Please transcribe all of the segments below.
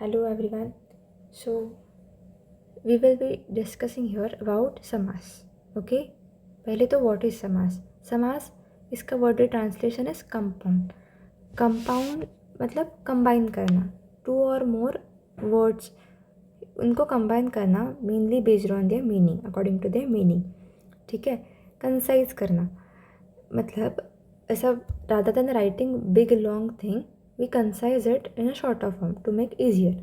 Hello everyone. So we will be discussing here about समास. Okay. पहले तो what is समास? समास इसका word translation is compound. Compound मतलब combine करना. Two or more words उनको combine करना mainly based on their meaning, according to their meaning. ठीक है. Concise करना मतलब ऐसा rather than writing big long thing we concise it in a shorter form to make easier.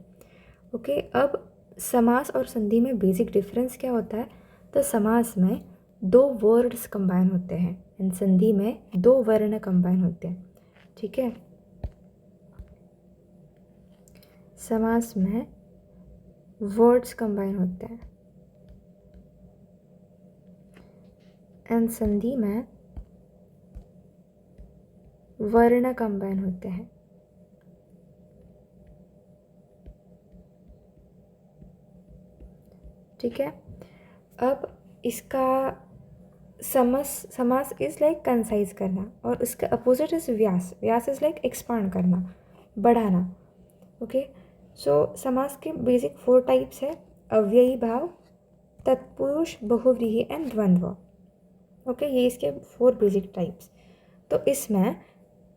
Okay अब समास और संधि में बेसिक डिफरेंस क्या होता है? तो समास में दो वर्ड्स कंबाइन होते हैं एंड संधि में दो वर्ण कंबाइन होते हैं. ठीक है. समास में वर्ड्स कंबाइन होते हैं एंड संधि में वर्ण कंबाइन होते हैं. ठीक है. अब इसका समास इज़ लाइक कंसाइज करना और उसका opposite is Vyas. Vyas is like expand करना, बढ़ाना. ओके. सो समास के बेसिक 4 टाइप्स है: अव्ययी भाव, तत्पुरुष, बहुव्रीहि एंड द्वंद्व. ओके. ये इसके 4 बेसिक टाइप्स. तो इसमें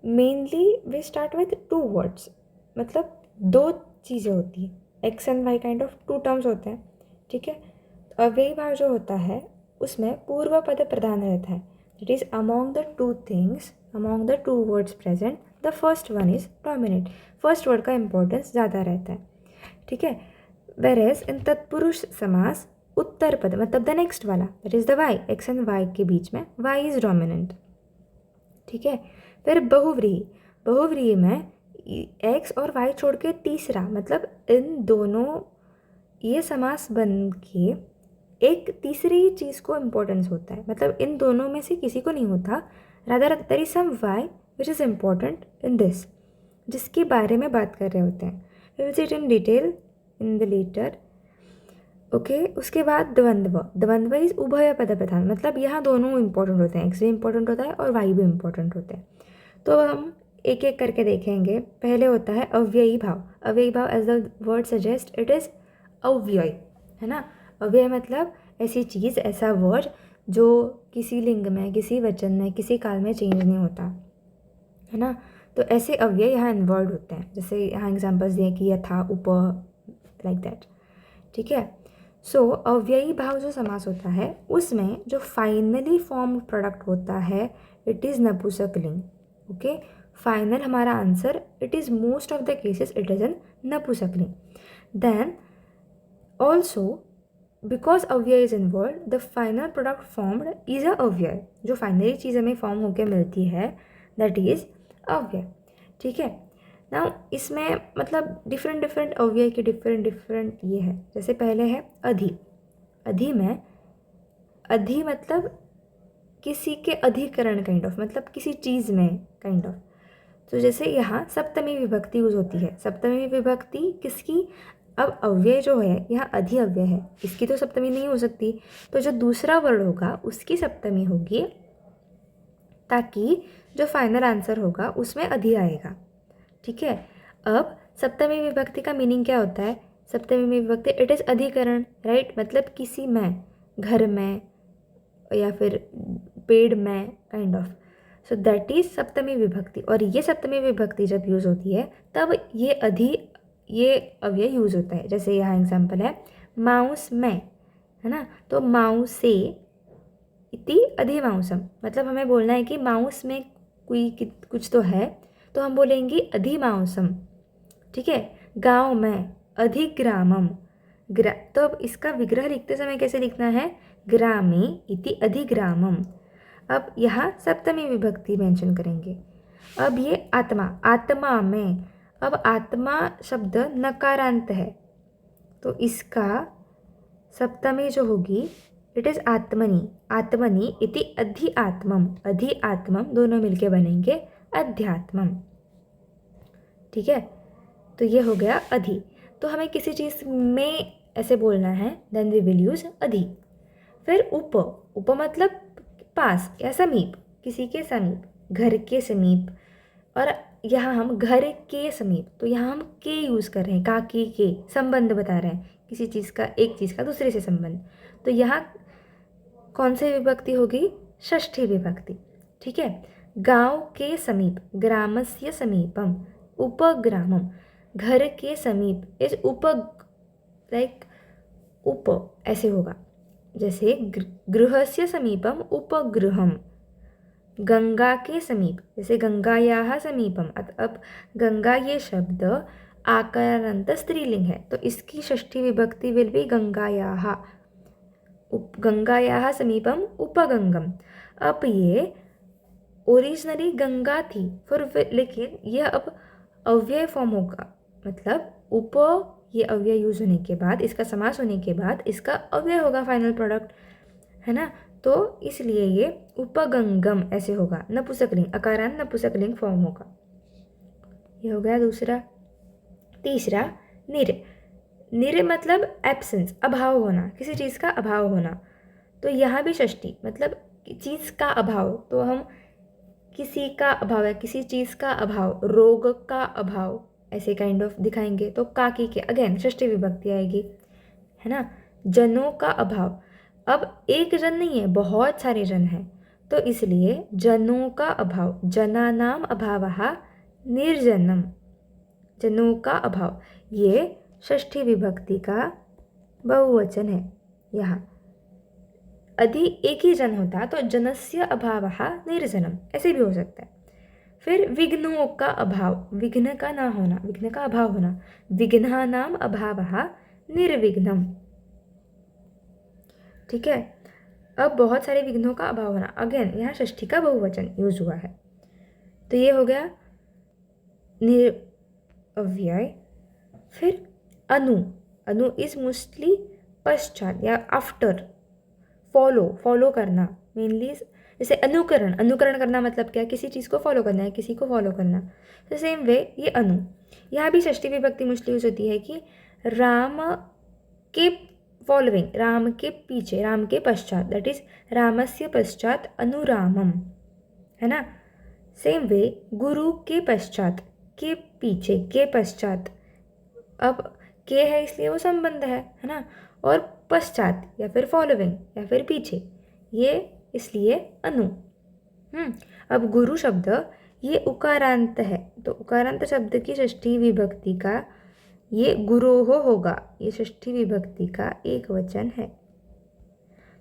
mainly we start with 2 words, मतलब 2 चीज़ें होती हैं. X and Y kind of 2 terms होते हैं. ठीक है. अव्ययी भाव जो होता है उसमें पूर्व पद प्रधान रहता है. It is among the 2 things, among the 2 words present the first one is dominate. First word का इंपॉर्टेंस ज़्यादा रहता है. ठीक है. वेरेज इन तत्पुरुष समास उत्तर पद मतलब द नेक्स्ट वाला that is the Y, X and Y के बीच में वाई इज डोमिनेंट. ठीक है. फिर बहुव्रीहि, बहुव्रीहि में एक्स और वाई छोड़ के तीसरा मतलब इन दोनों ये समास बन के एक तीसरी चीज़ को इम्पोर्टेंस होता है. मतलब इन दोनों में से किसी को नहीं होता. Rather there is some why which is important in this, जिसके बारे में बात कर रहे होते हैं. We will see it in detail in the latter. Okay. उसके बाद द्वंद्व. द्वंद्व इज उभय पद प्रधान मतलब यहाँ दोनों इंपॉर्टेंट होते हैं. एक्स भी इंपॉर्टेंट होता है और वाई भी इंपॉर्टेंट होते हैं. तो हम एक एक करके देखेंगे. पहले होता है अव्ययी भाव. अव्ययी भाव as the word suggest it is अव्यय, है ना. अव्यय मतलब ऐसी चीज़, ऐसा वर्ड जो किसी लिंग में, किसी वचन में, किसी काल में चेंज नहीं होता, है ना. तो ऐसे अव्यय यहाँ इन्वॉल्व होते हैं. जैसे यहाँ एग्जांपल्स दिए कि यथा, उप, लाइक दैट. ठीक है. सो अव्ययी भाव जो समास होता है उसमें जो फाइनली फॉर्म प्रोडक्ट होता है इट इज़ नपुंसकलिंग. ओके. फाइनल हमारा answer it is most of the cases it is an नपुंसकलिंग. देन also because अव्यय is involved the final product formed is a अव्यय. जो फाइनली चीज़ हमें फॉर्म होकर मिलती है दैट इज़ अव्यय. ठीक है. नाउ इसमें मतलब डिफरेंट अव्यय के डिफरेंट ये है. जैसे पहले है अधि. अधि में अधि मतलब किसी के अधिकरण काइंड ऑफ, मतलब किसी चीज़ में काइंड ऑफ. तो जैसे यहाँ सप्तमी विभक्ति यूज होती है. सप्तमी विभक्ति किसकी? अब अव्यय जो है यहाँ अधि अव्यय है, इसकी तो सप्तमी नहीं हो सकती. तो जो दूसरा वर्ड होगा उसकी सप्तमी होगी ताकि जो फाइनल आंसर होगा उसमें अधि आएगा. ठीक है. अब सप्तमी विभक्ति का मीनिंग क्या होता है? सप्तमी विभक्ति इट इज़ अधिकरण, राइट. मतलब किसी में, घर में या फिर पेड़ में kind of. So that is सप्तमी विभक्ति. और ये सप्तमी विभक्ति जब यूज़ होती है तब ये अव्यय यूज़ होता है. जैसे यहाँ एग्जाम्पल है माउस में, है ना. तो माउसे इति अधिमांसम मतलब हमें बोलना है कि माउस में कोई कुछ तो है तो हम बोलेंगे अधिमांसम. ठीक है. गांव में अधिग्रामम. तो अब इसका विग्रह लिखते समय कैसे लिखना है? ग्रामे इति अधिग्रामम. अब यहाँ सप्तमी विभक्ति मेंशन करेंगे. अब ये आत्मा, आत्मा में. अब आत्मा शब्द नकारांत है तो इसका सप्तमी जो होगी इट इज़ आत्मनि. आत्मनि इति अधि आत्मम. अधि आत्मम दोनों मिलके बनेंगे अध्यात्मम. ठीक है. तो ये हो गया अधि. तो हमें किसी चीज़ में ऐसे बोलना है देन वी विल यूज़ अधि. फिर उप. उप मतलब पास या समीप, किसी के समीप, घर के समीप. और यहाँ हम घर के समीप, तो यहाँ हम के यूज़ कर रहे हैं, का के संबंध बता रहे हैं किसी चीज़ का, एक चीज़ का दूसरे से संबंध। तो यहाँ कौन सी विभक्ति होगी? षष्ठी विभक्ति। ठीक है। गांव के समीप, ग्रामस्य समीपम, उपग्रामम, घर के समीप इस लाइक उप ऐसे होगा, जैसे गृहस्य समीपम उपगृहम, गंगा के समीप, जैसे गंगायाः समीपम। अब गंगा ये शब्द आकारांत स्त्रीलिंग है, तो इसकी षष्ठी विभक्ति विल बी गंगायाः, गंगायाः समीपम उपगंगम। अब ये ओरिजिनली गंगा थी लेकिन यह अब अव्यय फॉर्म होगा, मतलब उप, ये अव्यय यूज होने के बाद, इसका समास होने के बाद इसका अव्यय होगा फाइनल प्रोडक्ट, है ना। तो इसलिए ये उपगंगम ऐसे होगा, नपुंसकलिंग, अकारांत नपुंसकलिंग फॉर्म होगा। ये हो गया दूसरा। तीसरा निर। निर मतलब एब्सेंस, अभाव होना, किसी चीज़ का अभाव होना। तो यहाँ भी षष्ठी, मतलब चीज़ का अभाव, तो हम किसी का अभाव है, किसी चीज़ का अभाव, रोग का अभाव, ऐसे काइंड ऑफ दिखाएंगे तो काकी के अगेन षष्ठी विभक्ति आएगी, है ना। जनों का अभाव, अब एक जन नहीं है, बहुत सारे जन हैं, तो इसलिए जनों का अभाव, जनानाम अभावः निर्जनम, जनों का अभाव, ये षष्ठी विभक्ति का बहुवचन है। यहाँ यदि एक ही जन होता तो जनस्य अभावः निर्जनम ऐसे भी हो सकता है। फिर विघ्नों का अभाव, विघ्न का ना होना, विघ्न का अभाव होना, विघ्नानाम अभावः निर्विघ्नम। ठीक है। अब बहुत सारे विघ्नों का अभाव होना, अगेन यहाँ षष्ठी का बहुवचन यूज हुआ है। तो ये हो गया अव्यय। फिर अनु, अनु इज मोस्टली पश्चात या आफ्टर, फॉलो करना मेनली, जैसे अनुकरण, अनुकरण करना मतलब क्या, किसी चीज़ को फॉलो करना है, किसी को फॉलो करना। तो सेम वे ये अनु, यहाँ भी षष्ठी विभक्ति मोस्टली यूज होती है कि राम के फॉलोइंग, राम के पीछे, राम के पश्चात, दैट इज रामस्य पश्चात अनुरामम, है ना। सेम वे गुरु के पश्चात, के पीछे, के पश्चात, अब के है इसलिए वो संबंध है ना, और पश्चात या फिर फॉलोइंग या फिर पीछे, ये इसलिए अनु। अब गुरु शब्द ये उकारांत है, तो उकारांत शब्द की षष्ठी विभक्ति का ये गुरोह होगा, ये षष्ठी विभक्ति का एक वचन है,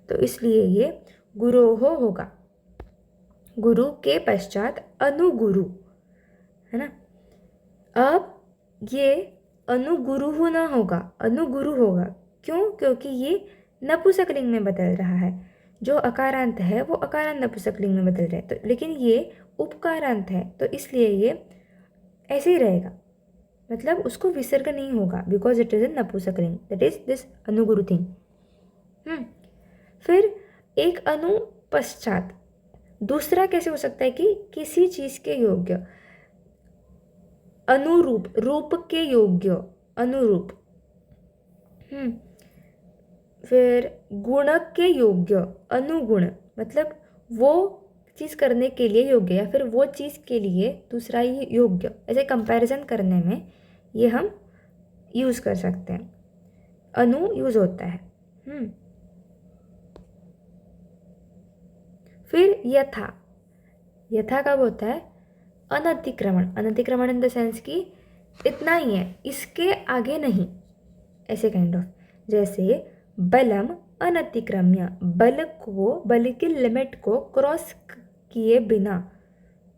तो इसलिए ये गुरोह होगा। गुरु के पश्चात अनुगुरु, है ना। अब ये अनुगुरु होना होगा, अनुगुरु होगा, क्यों? क्योंकि ये नपुंसकलिंग में बदल रहा है, जो अकारांत है वो अकारांत नपुंसकलिंग में बदल रहा है, तो लेकिन ये उपकारांत है, तो इसलिए ये ऐसे ही रहेगा, मतलब उसको विसर्ग नहीं होगा, बिकॉज इट इज इन नपुंसकलिंग, दैट इज दिस अनुगुरु थिंग। फिर एक अनु पश्चात, दूसरा कैसे हो सकता है कि किसी चीज़ के योग्य, अनुरूप, रूप के योग्य, अनुरूप। फिर गुण के योग्य, अनुगुण, मतलब वो चीज़ करने के लिए योग्य या फिर वो चीज़ के लिए दूसरा ही योग्य, ऐसे कंपैरिजन करने में ये हम यूज़ कर सकते हैं, अनु यूज़ होता है। फिर यथा, यथा कब होता है? अनतिक्रमण, अनतिक्रमण इन द सेंस कि इतना ही है, इसके आगे नहीं, ऐसे काइंड ऑफ, जैसे बलम अनतिक्रम्य, बल को, बल की लिमिट को क्रॉस किए बिना,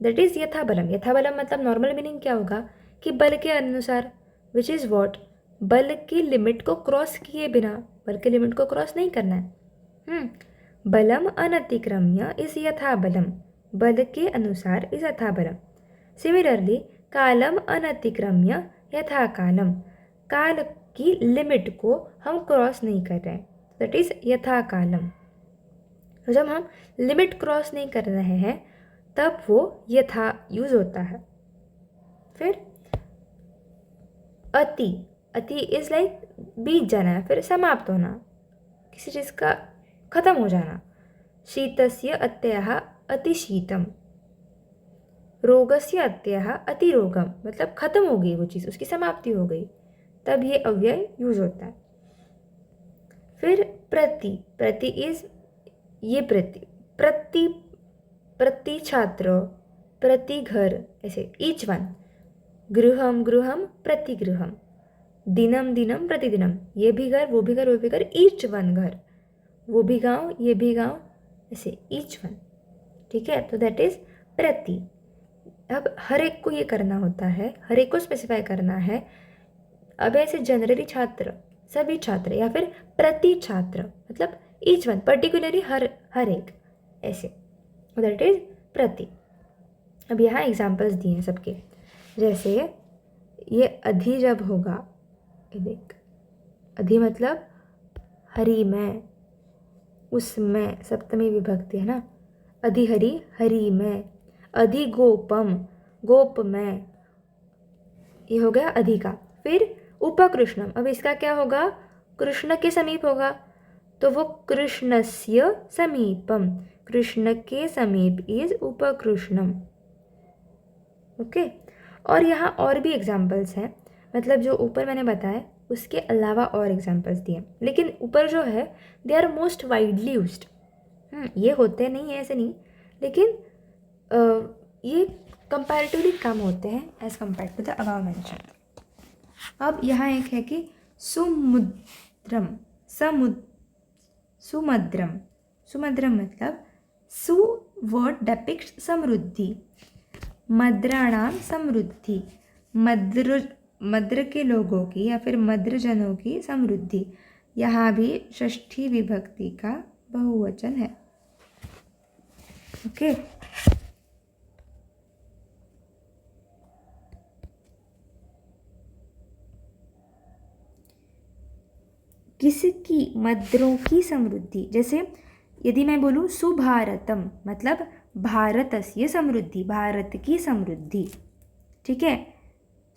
दैट इज यथा बलम। यथा बलम मतलब नॉर्मल मीनिंग क्या होगा कि बल के अनुसार, विच इज़ वॉट, बल की लिमिट को क्रॉस किए बिना, बल की लिमिट को क्रॉस नहीं करना है। बलम अनतिक्रम्य इज यथा बलम, बल के अनुसार इज यथा बलम। सिमिलरली कालम अनतिक्रम्य यथा कालम, काल की लिमिट को हम क्रॉस नहीं कर रहे हैं, दैट इज यथा कालम। तो जब हम लिमिट क्रॉस नहीं कर रहे हैं तब वो यथा यूज होता है। फिर अति, अति इज लाइक बीत जाना है, फिर समाप्त होना, किसी चीज़ का खत्म हो जाना। शीतस्य अत्यः अतिशीतम, रोगस्य अत्यः अतिरोगम, मतलब खत्म हो गई वो चीज़, उसकी समाप्ति हो गई, तब ये अव्यय यूज होता है। फिर प्रति, प्रति इज ये प्रति, प्रति छात्र, प्रति घर, ऐसे ईच वन। गृहम गृहम प्रतिगृहम, दिनम दिनम प्रतिदिनम, ये भी घर वो भी घर वो भी घर, ईच वन घर, वो भी गांव ये भी गांव, ऐसे ईच वन। ठीक है, तो दैट इज प्रति। अब हर एक को ये करना होता है, हर एक को स्पेसिफाई करना है। अब ऐसे जनरली छात्र, सभी छात्र, या फिर प्रति छात्र, मतलब ईच वन, पर्टिकुलरली हर एक, ऐसे, दैट इज प्रति। अब यहाँ एग्जाम्पल्स दिए हैं सबके, जैसे ये अधि जब होगा, ये देख, अधि मतलब हरि में, उसमें, सप्तमी विभक्ति है ना, अधि हरि, हरि में। अधि गोपम, गोप में, ये हो गया अधि का। फिर उपकृष्णम, अब इसका क्या होगा, कृष्ण के समीप होगा, तो वो कृष्णस्य समीपम, कृष्ण के समीप इज उपकृष्णम। ओके, और यहाँ और भी एग्जाम्पल्स हैं, मतलब जो ऊपर मैंने बताया उसके अलावा और एग्जाम्पल्स दिए, लेकिन ऊपर जो है they are most widely used. ये होते नहीं है ऐसे नहीं, लेकिन ये कंपैरेटिवली कम होते हैं as compare to the above mention. अब यहाँ एक है कि सुमुद्रम, सुमद्रम, सुमद्रम मतलब सु वर्ड डेपिक्ट्स समृद्धि, मद्राणाम समृद्धि, मद्र के लोगों की या फिर मद्रजनों की समृद्धि। यहाँ भी षष्ठी विभक्ति का बहुवचन है। ओके, किसकी, मद्रों की समृद्धि। जैसे यदि मैं बोलूँ सुभारतम, मतलब भारतस्य समृद्धि, भारत की समृद्धि। ठीक है,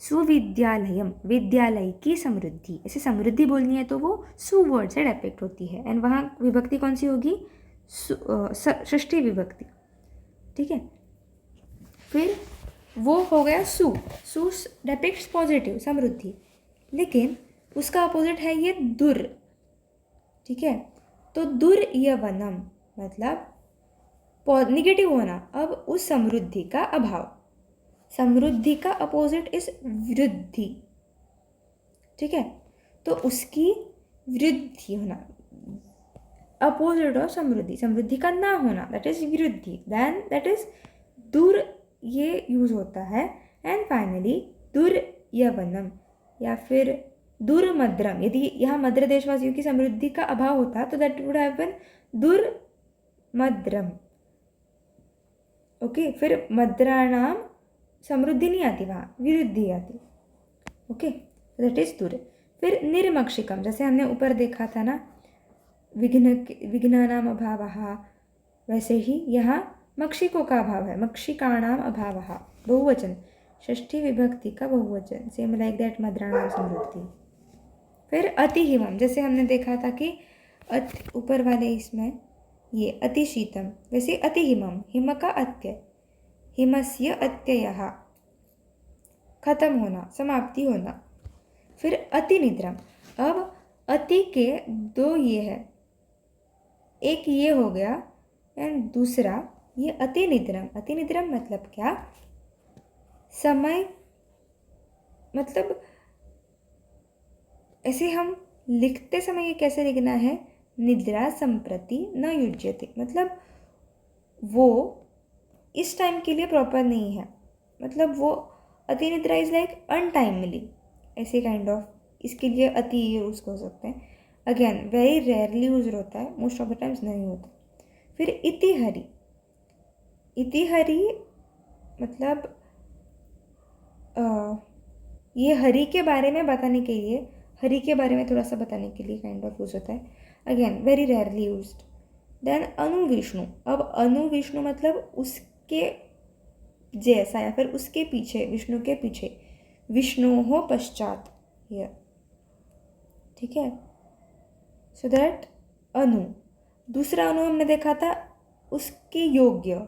सुविद्यालयम, विद्यालय की समृद्धि। ऐसे समृद्धि बोलनी है तो वो सु वर्ड से डेपिक्ट होती है, एंड वहाँ विभक्ति कौन सी होगी, षष्ठी विभक्ति। ठीक है, फिर वो हो गया सु, सु डेपिक्ट्स पॉजिटिव समृद्धि, लेकिन उसका अपोजिट है ये दुर। ठीक है, तो दुर्यवनम मतलब निगेटिव होना, अब उस समृद्धि का अभाव। समृद्धि का अपोजिट इज वृद्धि। ठीक है, तो उसकी वृद्धि होना, अपोजिट ऑफ समृद्धि, समृद्धि का ना होना, दैट इज वृद्धि, देन दैट इज दुर, ये यूज होता है। एंड फाइनली दुर्यवनम या फिर दुर्मद्रम, यदि यहाँ मद्र देशवासियों की समृद्धि का अभाव होता तो दैट वुड हैव बीन दुर्मद्रम। ओके, फिर मद्राणाम समृद्धि नहीं आती, वहाँ विरुद्धि आती। ओके, दैट इज दुर। फिर निर्मक्षिकम, जैसे हमने ऊपर देखा था ना, विघ्नानाम अभावः, वैसे ही यहाँ मक्षिकों का अभाव है, मक्षिकाणाम अभावः, बहुवचन, षष्ठी विभक्ति का बहुवचन, सेम लाइक दैट मद्राणाम समृद्धि। फिर अतिहिमम, जैसे हमने देखा था कि ऊपर वाले इसमें ये अतिशीतम, वैसे अतिहिमम, हिम का अत्य, हिमस्य अत्ययः, खत्म होना, समाप्ति होना। फिर अतिनिद्रम, अब अति के दो ये है, एक ये हो गया एंड दूसरा ये अतिनिद्रम। अतिनिद्रम मतलब क्या, समय, मतलब ऐसे हम लिखते समय ये कैसे लिखना है, निद्रा संप्रति न युज्यते, मतलब वो इस टाइम के लिए प्रॉपर नहीं है, मतलब वो अतिनिद्रा इज लाइक अनटाइमली, ऐसे काइंड ऑफ, इसके लिए अति यूज हो सकते हैं। अगेन वेरी रेयरली यूज होता है, मोस्ट ऑफ द टाइम्स नहीं होता। फिर इतिहरि, इतिहरि मतलब ये हरि के बारे में बताने के लिए, हरि के बारे में थोड़ा सा बताने के लिए काइंड ऑफ यूज होता है, again very rarely used. Then अनु विष्णु, अब अनु विष्णु मतलब उसके जैसा या फिर उसके पीछे, विष्णु के पीछे, विष्णु हो पश्चात हियर। ठीक है, सो दैट अनु। दूसरा अनु हमने देखा था उसके योग्य,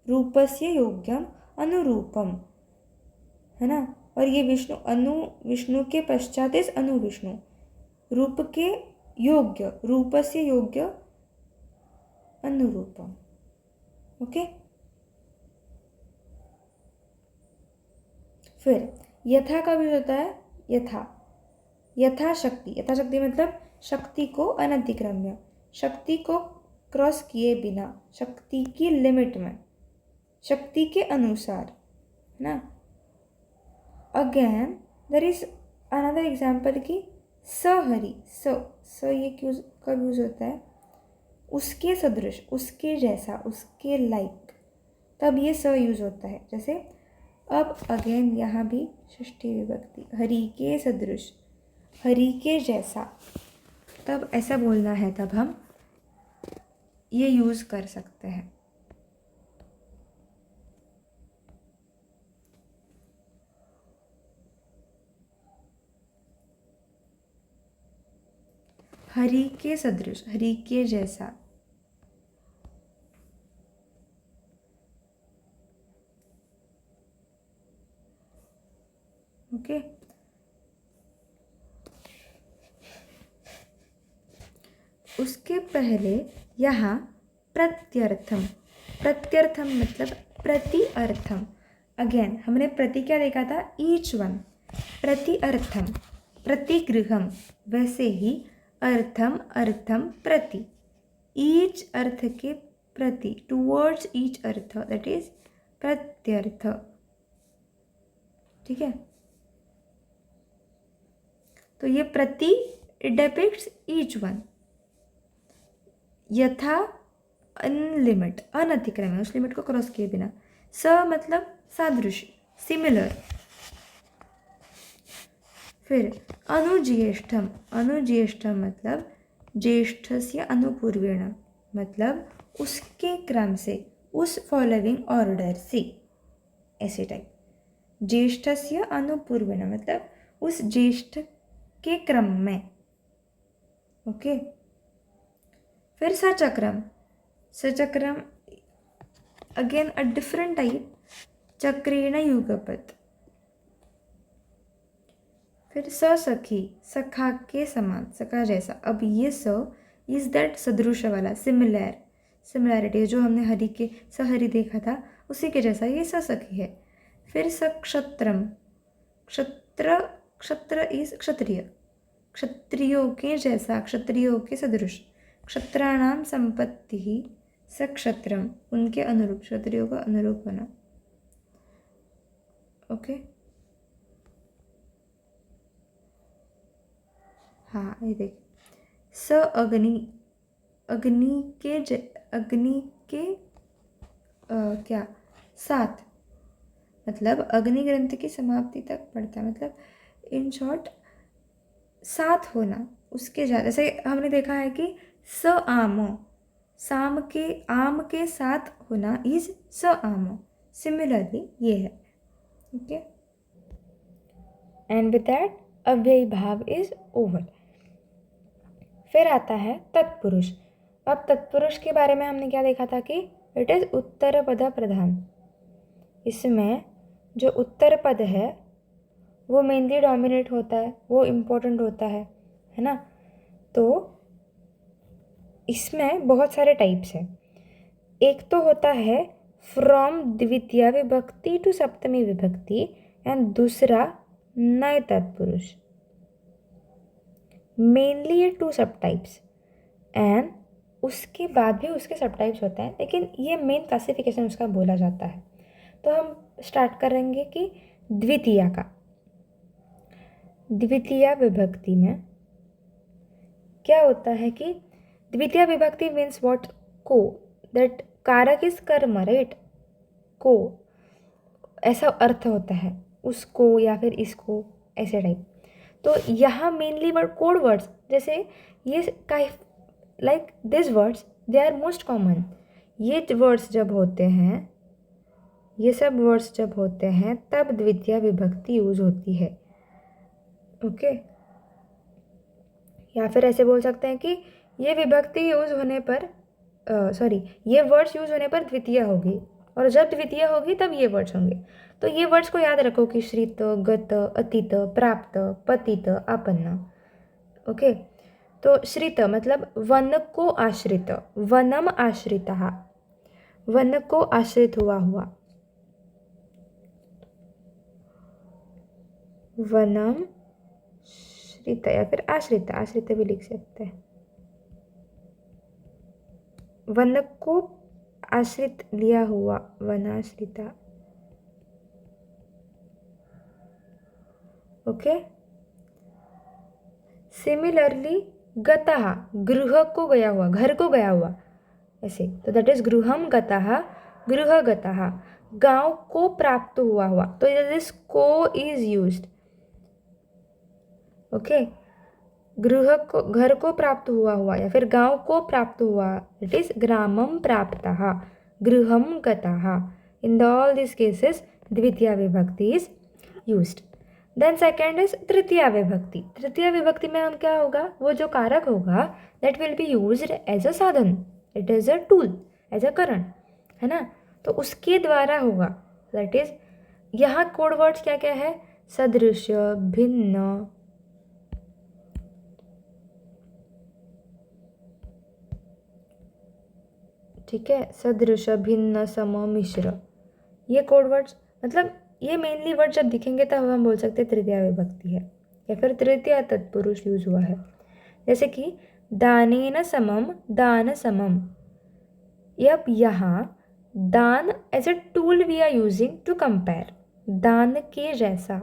रूपस्य योग्यम अनुरूपम, है ना। और ये विष्णु, विष्णु के पश्चात इस अनु विष्णु, रूप के योग्य, रूपस्य योग्य अनुरूपम। ओके। फिर यथा का भी होता है, यथा, यथाशक्ति, यथाशक्ति मतलब शक्ति को अनतिक्रम्य, शक्ति को क्रॉस किए बिना, शक्ति की लिमिट में, शक्ति के अनुसार, है ना। Again there is another example की सहरि, स ये कब यूज होता है, उसके सदृश, उसके जैसा, उसके लाइक, तब ये स यूज होता है। जैसे अब अगेन यहाँ भी षष्ठी विभक्ति, हरि के सदृश, हरि के जैसा, तब ऐसा बोलना है, तब हम ये यूज कर सकते हैं। हरि के सदृश, हरि के जैसा। ओके। उसके पहले यहाँ प्रत्यर्थम, प्रत्यर्थम मतलब प्रति अर्थम। अगेन हमने प्रति क्या देखा था, ईच वन, प्रति अर्थम, प्रतिगृहम, वैसे ही अर्थम, अर्थम प्रति, ईच अर्थ के प्रति, टुवर्ड्स ईच अर्थ, दैट इज प्रत्यर्थ। ठीक है। तो ये प्रति डिपिक्ट्स ईच वन, यथा अनलिमिट, अनतिक्रम्य, उस लिमिट को क्रॉस किए बिना। स मतलब सादृश्य, सिमिलर। फिर अनुज्येष्ठम, अनुज्येष्ठम मतलब ज्येष्ठस्य अनुपूर्वेण, मतलब उसके क्रम से, उस फॉलोइंग ऑर्डर से, ऐसे टाइप। ज्येष्ठस्य अनुपूर्वेण मतलब उस ज्येष्ठ के क्रम में। ओके। फिर सचक्रम, सचक्रम अगेन अ डिफरेंट टाइप, चक्रेण युगपत। फिर ससखी, सखा के समान, सखा जैसा। अब ये स इज दैट सदृश वाला, सिमिलर, सिमिलैरिटी, जो हमने हरि के सहरि देखा था उसी के जैसा ये ससखी है। फिर सक्षत्रम, क्षत्र, क्षत्र इज क्षत्रिय, क्षत्रियों के जैसा, क्षत्रियों के सदृश। क्षत्राणाम संपत्ति ही सक्षत्रम, उनके अनुरूप, क्षत्रियों का अनुरूप होना। ओके। हाँ ये देख, स अग्नि, अग्नि के अग्नि के क्या, साथ, मतलब अग्नि ग्रंथ की समाप्ति तक पढ़ता है, मतलब इन शॉर्ट साथ होना, उसके ज़्यादा। जैसे हमने देखा है कि स आम, साम के, आम के साथ होना इज स आम, सिमिलरली ये है। ओके। एंड विद दैट अव्ययी भाव इज ओवर। फिर आता है तत्पुरुष। अब तत्पुरुष के बारे में हमने क्या देखा था कि इट इज उत्तर पद प्रधान। इसमें जो उत्तर पद है वो मेनली डोमिनेट होता है, वो इम्पोर्टेंट होता है ना। तो इसमें बहुत सारे टाइप्स हैं। एक तो होता है फ्रॉम द्वितीय विभक्ति टू सप्तमी विभक्ति, एंड दूसरा नए तत्पुरुष। मेनली ये 2 सब टाइप्स, एंड उसके बाद भी उसके सब टाइप्स होते हैं, लेकिन ये मेन क्लासिफिकेशन उसका बोला जाता है। तो हम स्टार्ट करेंगे कि द्वितीया का। द्वितीय विभक्ति में क्या होता है कि द्वितीय विभक्ति मीन्स व्हाट, को, दैट कारक इज कर्म, राइट, को, ऐसा अर्थ होता है, उसको या फिर इसको, ऐसे टाइप। तो यहाँ मेनली वर्ड, कोड वर्ड्स, जैसे ये like this words they are most common. ये वर्ड्स जब होते हैं, ये सब वर्ड्स जब होते हैं तब द्वितीय विभक्ति यूज होती है। ओके। या फिर ऐसे बोल सकते हैं कि ये विभक्ति यूज होने पर, सॉरी, ये वर्ड्स यूज होने पर द्वितीय होगी, और जब द्वितीय होगी तब ये वर्ड्स होंगे। तो ये वर्ड्स को याद रखो कि श्रित, गत, अतीत, प्राप्त, पतित, आपन्न। ओके, तो श्रित मतलब वन को आश्रित, वनम आश्रितः, वन को आश्रित हुआ हुआ, वनम श्रित, या फिर आश्रित, आश्रित भी लिख सकते हैं। वन को आश्रित लिया हुआ, वनाश्रिता। ओके, सिमिलरली गतः, गृह को गया हुआ, घर को गया हुआ, ऐसे। तो दैट इज गृहम गतः, गृह गतः। गांव को प्राप्त हुआ हुआ, तो दिस को इज यूज्ड। ओके, गृह को, घर को प्राप्त हुआ हुआ, या फिर गांव को प्राप्त हुआ, इट इज ग्रामम प्राप्तः, गृहम गतः। इन ऑल दिस केसेस द्वितीया विभक्ति is used. Then second is तृतीया विभक्ति। तृतीया विभक्ति में हम क्या होगा, वो जो कारक होगा that will be used as a साधन, it is a tool, as a करण, है ना। तो उसके द्वारा होगा, दैट इज, यहाँ कोड वर्ड्स क्या क्या है, सदृश, भिन्न, ठीक है, सदृश, भिन्न, सम, मिश्र, ये कोड वर्ड्स, मतलब ये मेनली वर्ड जब दिखेंगे तब हम बोल सकते हैं तृतीया विभक्ति है, या फिर तृतीया तत्पुरुष यूज हुआ है। जैसे कि दानेन समम, दान समम। अब यहाँ दान as a tool we are using to compare, दान के जैसा,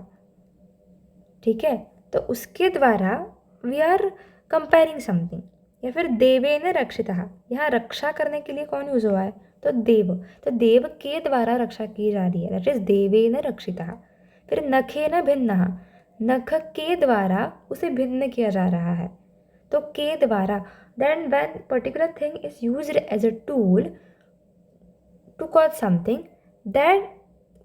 ठीक है। तो उसके द्वारा वी आर कंपेयरिंग समथिंग। या फिर देवेन रक्षितः, यहाँ रक्षा करने के लिए कौन यूज हुआ है, तो देव, तो देव के द्वारा रक्षा की जा रही है, दैट इज देवेन रक्षितः। फिर नखेन भिन्नः, नख के द्वारा उसे भिन्न किया जा रहा है, तो के द्वारा। Then when particular thing is used as a tool to cause something, that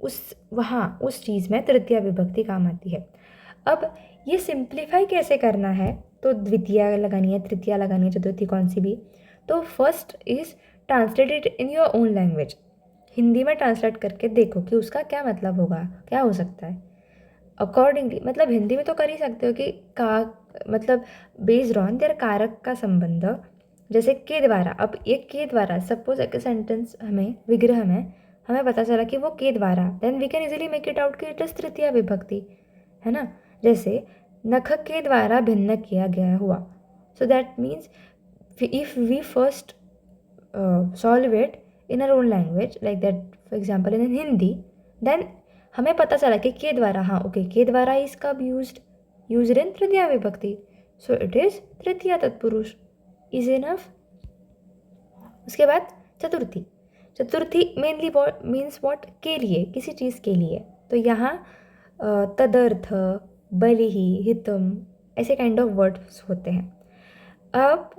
उस चीज़ में तृतीया विभक्ति काम आती है। अब ये सिंप्लीफाई कैसे करना है, तो द्वितीया लगानी है, तृतीया लगानी है, चतुर्थी कौन सी भी। तो first is translate it in your own language, Hindi में ट्रांसलेट करके देखो कि उसका क्या मतलब होगा, क्या हो सकता है अकॉर्डिंगली। मतलब हिंदी में तो कर ही सकते हो कि का मतलब बेस्ड ऑन देयर कारक का संबंध, जैसे के द्वारा। अब ये के द्वारा, सपोज एक सेंटेंस हमें, विग्रह में हमें पता चला कि वो के द्वारा, then we can easily make it out कि इट इज तृतीया विभक्ति, है ना। जैसे नख के द्वारा भिन्न किया गया हुआ, so that means if we first solve it in our own language like that, for example in Hindi, then हमें पता चला कि के द्वारा, हाँ ओके, के द्वारा इज कब यूज्ड इन तृतीया विभक्ति, सो इट इज तृतीया तत्पुरुष, इज इनफ। उसके बाद चतुर्थी। चतुर्थी मेनली मीन्स व्हाट, के लिए, किसी चीज़ के लिए। तो यहाँ तदर्थ, बलिहि, हितम, ऐसे काइंड ऑफ वर्ड्स होते हैं। अब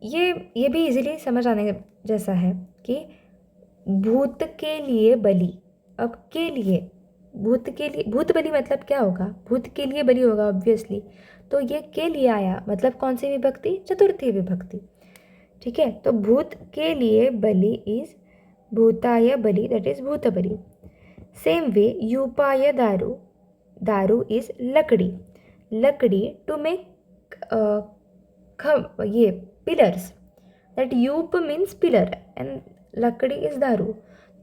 ये भी इजीली समझ आने जैसा है कि भूत के लिए बलि। अब के लिए, भूत के लिए, भूत बलि मतलब क्या होगा, भूत के लिए बलि होगा ऑब्वियसली। तो ये के लिए आया, मतलब कौन सी विभक्ति, चतुर्थी विभक्ति, ठीक है। तो भूत के लिए बलि इज भूताय बलि, दैट इज भूत बलि। सेम वे यूपाय दारू, दारू इज लकड़ी, लकड़ी टू मेक ये पिलर्स, दैट यूप मीन्स पिलर एंड लकड़ी इज दारू।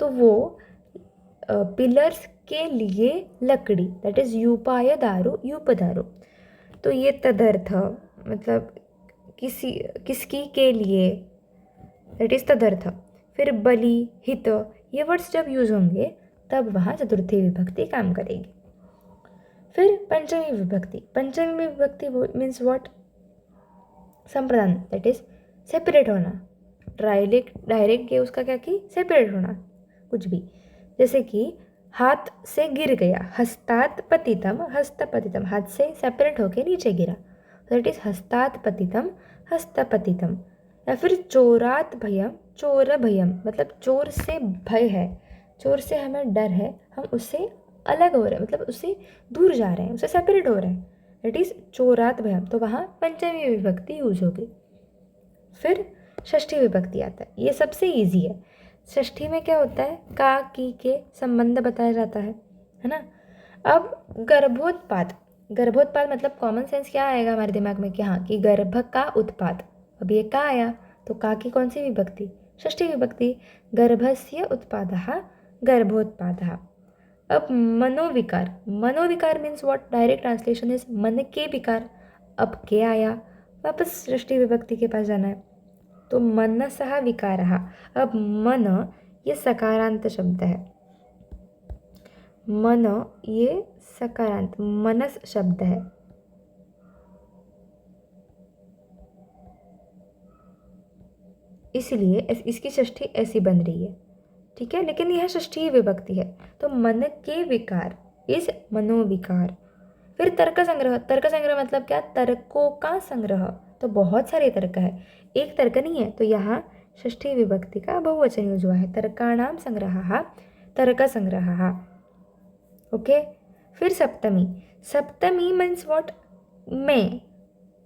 तो वो पिलर्स के लिए लकड़ी, दैट इज यूपाय दारू, यूप दारू। तो ये तदर्थ मतलब किसकी के लिए, दैट इज तदर्थ। फिर बलि, हित, ये वर्ड्स जब यूज होंगे तब वहाँ चतुर्थी विभक्ति काम करेगी। फिर पंचमी विभक्ति। पंचमी विभक्ति मीन्स व्हाट, संप्रदान, दैट इज सेपरेट होना, डायरेक्ट ये उसका क्या कि सेपरेट होना, कुछ भी। जैसे कि हाथ से गिर गया, हस्तात पतितम, हस्तपतितम, हाथ से सेपरेट होके नीचे गिरा, दैट इज हस्तात पतितम, हस्तपतितम। या फिर चोरात भयम, चोर भयम, मतलब चोर से भय है, चोर से हमें डर है, हम उससे अलग हो रहे हैं, मतलब उससे दूर जा रहे हैं, उससे सेपरेट हो रहे हैं, दैट इज चोरात भयम। तो वहाँ पंचमी विभक्ति यूज होगी। फिर षष्ठी विभक्ति आता है, ये सबसे ईजी है। षष्ठी में क्या होता है, का की के संबंध बताया जाता है ना। अब गर्भोत्पाद, गर्भोत्पाद मतलब कॉमन सेंस क्या आएगा हमारे दिमाग में कि हाँ कि गर्भ का उत्पाद। अब ये का आया तो का की कौन सी विभक्ति, षष्ठी विभक्ति, गर्भस्य उत्पादः गर्भोत्पादः। अब मनोविकार, मनोविकार means what, direct translation is मन के विकार। अब के आया, वापस सृष्टि विभक्ति के पास जाना है, तो मनसः विकारः। अब मन ये सकारांत शब्द है, मन ये सकारांत मनस शब्द है, इसलिए इसकी षष्ठी ऐसी बन रही है, ठीक है। लेकिन यह षष्ठी विभक्ति है, तो मन के विकार इस मनोविकार। फिर तर्क संग्रह, तर्क संग्रह मतलब क्या, तर्कों का संग्रह। तो बहुत सारे तर्क है, एक तर्क नहीं है, तो यहाँ षष्ठी विभक्ति का बहुवचन यूज हुआ है, तर्काणाम संग्रहः तर्क संग्रहः। ओके। फिर सप्तमी, सप्तमी मीन्स व्हाट, में,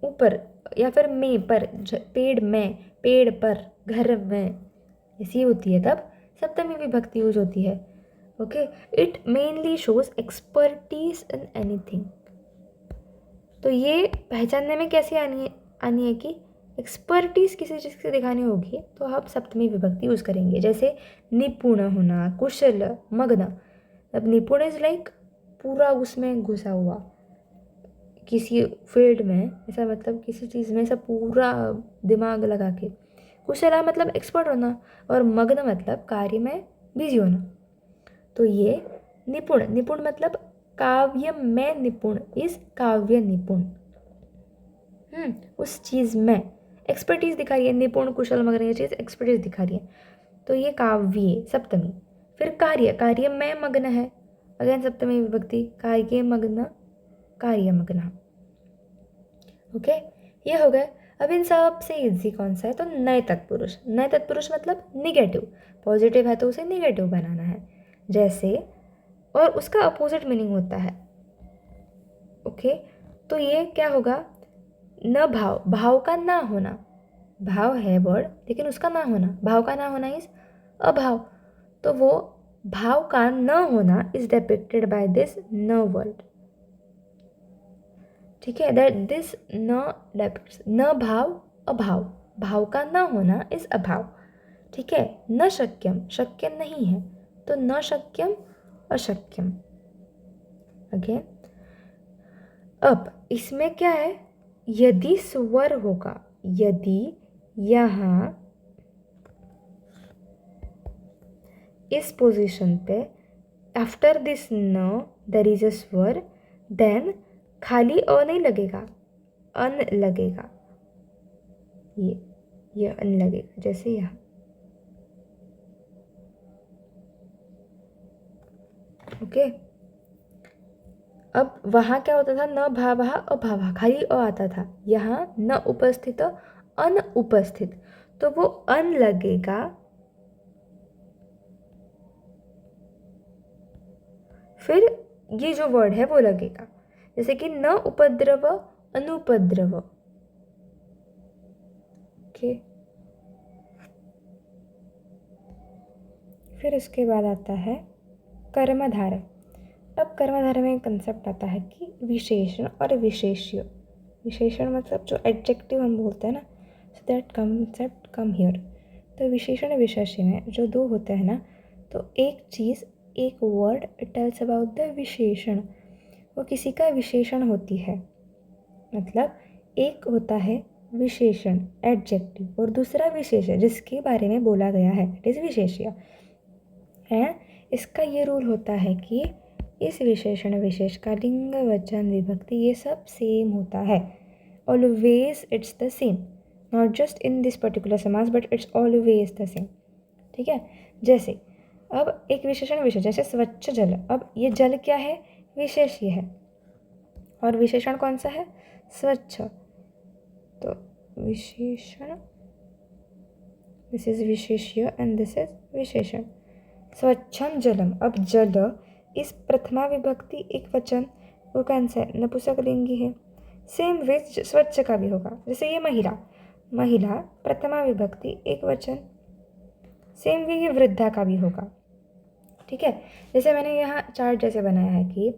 ऊपर या फिर में पर, पेड़ में, पेड़ पर, घर में, ऐसी होती है तब सप्तमी विभक्ति यूज होती है। Okay. It mainly shows expertise in anything. तो ये पहचानने में कैसे आनी है कि एक्सपर्टीज किसी चीज़ से दिखानी होगी तो आप सप्तमी विभक्ति यूज करेंगे। जैसे निपुण होना, कुशल, मग्न। अब निपुण इज लाइक पूरा उसमें घुसा हुआ, किसी फील्ड में, ऐसा मतलब किसी चीज़ में ऐसा पूरा दिमाग लगा के। कुशला मतलब एक्सपर्ट होना, और मग्न मतलब कार्य में बिजी होना। तो ये निपुण, निपुण मतलब काव्य में निपुण, इस काव्य निपुण, उस चीज़ में एक्सपर्टीज दिखा रही है, निपुण कुशल मग्न ये चीज़ एक्सपर्टीज दिखा रही है, तो ये काव्य सप्तमी। फिर कार्य, कार्य में मग्न है, अगेन सप्तमी विभक्ति, कार्य मग्न, कार्य मग्न। ओके, ये हो गए। अब इन सब से इजी कौन सा है, तो नए तत्पुरुष। नए तत्पुरुष मतलब निगेटिव, पॉजिटिव है तो उसे निगेटिव बनाना है, जैसे, और उसका अपोजिट मीनिंग होता है। ओके, तो ये क्या होगा, न भाव, भाव का ना होना, भाव है वर्ड लेकिन उसका ना होना, भाव का ना होना इज अभाव। तो वो भाव का न होना इज डिपिक्टेड बाय दिस न वर्ड, ठीक है। दैट दिस न डिपिक्ट्स न भाव अभाव, भाव का न होना इज अभाव, ठीक है। न शक्यम, शक्य नहीं है, तो न शक्यम अशक्यम। अगेन, अब इसमें क्या है, यदि स्वर होगा, यदि यहाँ इस पोजीशन पे आफ्टर दिस न देयर इज अ स्वर, देन खाली अ नहीं लगेगा, अन लगेगा, ये अन लगेगा, जैसे यहाँ। ओके। अब वहाँ क्या होता था, न भावः अभावः, खाली अ आता था, यहाँ न उपस्थित अन उपस्थित, तो वो अन लगेगा, फिर ये जो वर्ड है वो लगेगा, जैसे कि न उपद्रव अनुपद्रव। ओके। फिर उसके बाद आता है कर्मधारय। अब कर्मधारय में एक कंसेप्ट आता है कि विशेषण और विशेष्य। विशेषण मतलब जो एडजेक्टिव हम बोलते हैं ना, so that concept come here. तो विशेषण विशेष्य में जो दो होते हैं ना, तो एक चीज़, एक वर्ड टेल्स अबाउट द विशेषण, वो किसी का विशेषण होती है। मतलब एक होता है विशेषण एडजेक्टिव और दूसरा विशेषण जिसके बारे में बोला गया है, इट इज़ विशेष्य है। इसका ये रूल होता है कि इस विशेषण विशेष का लिंग वचन विभक्ति ये सब सेम होता है, always it's the same, not just in this particular समास but it's always the same, ठीक है। जैसे अब एक विशेषण विशेष, जैसे स्वच्छ जल, अब ये जल क्या है, विशेष्य है, और विशेषण कौन सा है, स्वच्छ, तो विशेषण, दिस इज विशेष्य एंड दिस इज विशेषण। स्वच्छम जलम, अब जल इस प्रथमा विभक्ति एक वचन, वो कौन सा है, नपुंसकलिंगी है। सेम वे स्वच्छ का भी होगा, जैसे ये महिला, महिला प्रथमा विभक्ति एक वचन, सेम वे ये वृद्धा का भी होगा। ठीक है, जैसे मैंने यहाँ चार्ट जैसे बनाया है कि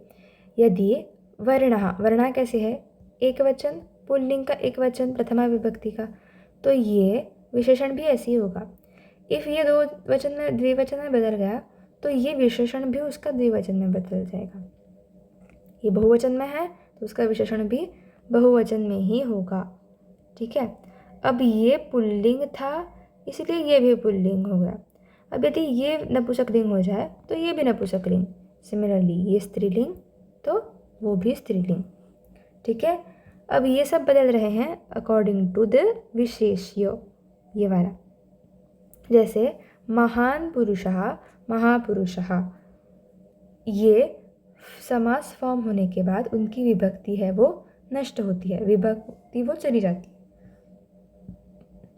यदि वर्णः, वर्णः कैसे है, एक वचन, पुल्लिंग का एक वचन प्रथमा विभक्ति का, तो ये विशेषण भी ऐसे ही होगा। इफ़ ये दो वचन में द्विवचन में बदल गया तो ये विशेषण भी उसका द्विवचन में बदल जाएगा। ये बहुवचन में है तो उसका विशेषण भी बहुवचन में ही होगा। ठीक है, अब ये पुल्लिंग था इसलिए ये भी पुल्लिंग हो गया। अब यदि ये नपुंसकलिंग हो जाए तो ये भी नपुंसकलिंग, सिमिलरली ये स्त्रीलिंग तो वो भी स्त्रीलिंग। ठीक है, अब ये सब बदल रहे हैं अकॉर्डिंग टू द विशेष्य, ये वाला। जैसे महान पुरुषः, महापुरुषः, ये समास फॉर्म होने के बाद उनकी विभक्ति है वो नष्ट होती है, विभक्ति वो चली जाती है।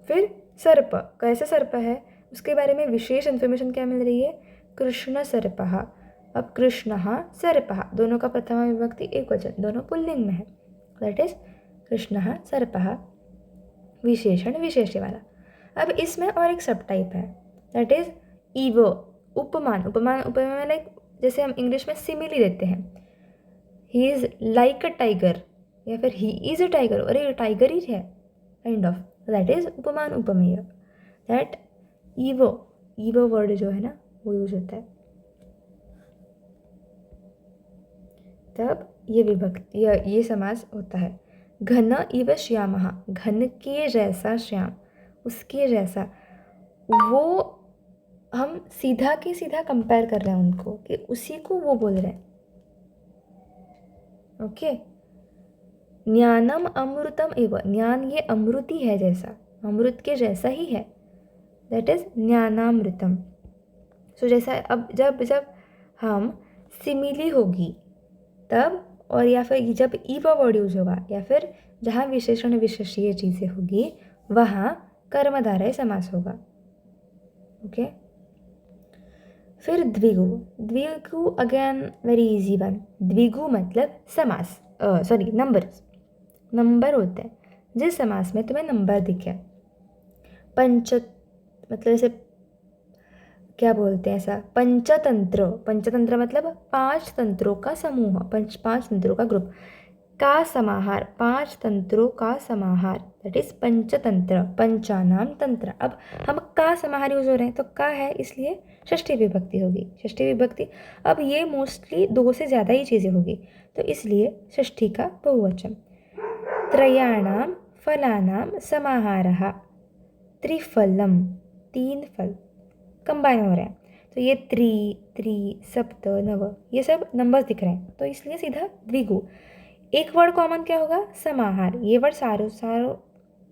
फिर सर्प, कैसे सर्प है उसके बारे में विशेष इन्फॉर्मेशन क्या मिल रही है, कृष्ण सर्पः। अब कृष्णः सर्पः, दोनों का प्रथमा विभक्ति एक वचन, दोनों पुल्लिंग में है, दैट इज कृष्णः सर्पः, विशेषण विशेष्य वाला। अब इसमें और एक सब टाइप है, दैट इज इव, उपमान। उपमान, उपमान लाइक जैसे हम इंग्लिश में सिमिली देते हैं, he is like a tiger या फिर ही इज अ टाइगर, और ये टाइगर ही है काइंड ऑफ, दैट इज उपमान उपमेय। दैट ईवो वर्ड जो है ना वो यूज होता है। तब ये विभक्ति ये समास होता है। घन इव श्यामः, घन के जैसा श्याम, उसके जैसा, वो हम सीधा के सीधा कंपेयर कर रहे हैं उनको कि उसी को वो बोल रहे हैं। ओके, ज्ञानम अमृतम एव, ज्ञान ये अमृत ही है जैसा, अमृत के जैसा ही है, दैट इज ज्ञानामृतम। सो जैसा अब जब हम सिमिली होगी तब, और या फिर जब ईवा वर्ड यूज होगा या फिर जहाँ विशेषण विशेषीय चीज़ें होगी वहाँ कर्मधारय समास होगा। ओके, फिर द्विगु। द्विगु अगेन वेरी इजी वन। द्विगु मतलब समास, सॉरी नंबर होते हैं, जिस समास में तुम्हें नंबर दिखे। पंच मतलब जैसे क्या बोलते हैं ऐसा, पंचतंत्र, पंचतंत्र मतलब 5 तंत्रों का समूह, 5 तंत्रों का ग्रुप, का समाहार, 5 तंत्रों का समाहार, दैट इज पंचतंत्र, पंचानाम तंत्र। अब हम का समाहार यूज हो रहे हैं तो का है इसलिए षष्ठी विभक्ति होगी, षष्ठी विभक्ति। अब ये मोस्टली 2 से ज़्यादा ही चीज़ें होगी तो इसलिए षष्ठी का बहुवचन। त्रयाणाम फलानाम समाहारः, त्रिफलम, 3 फल कंबाइन हो रहे हैं तो ये त्रि सप्त नव, ये सब नंबर्स दिख रहे हैं तो इसलिए सीधा द्विगु। एक वर्ड कॉमन क्या होगा, समाहार, ये वर्ड सारों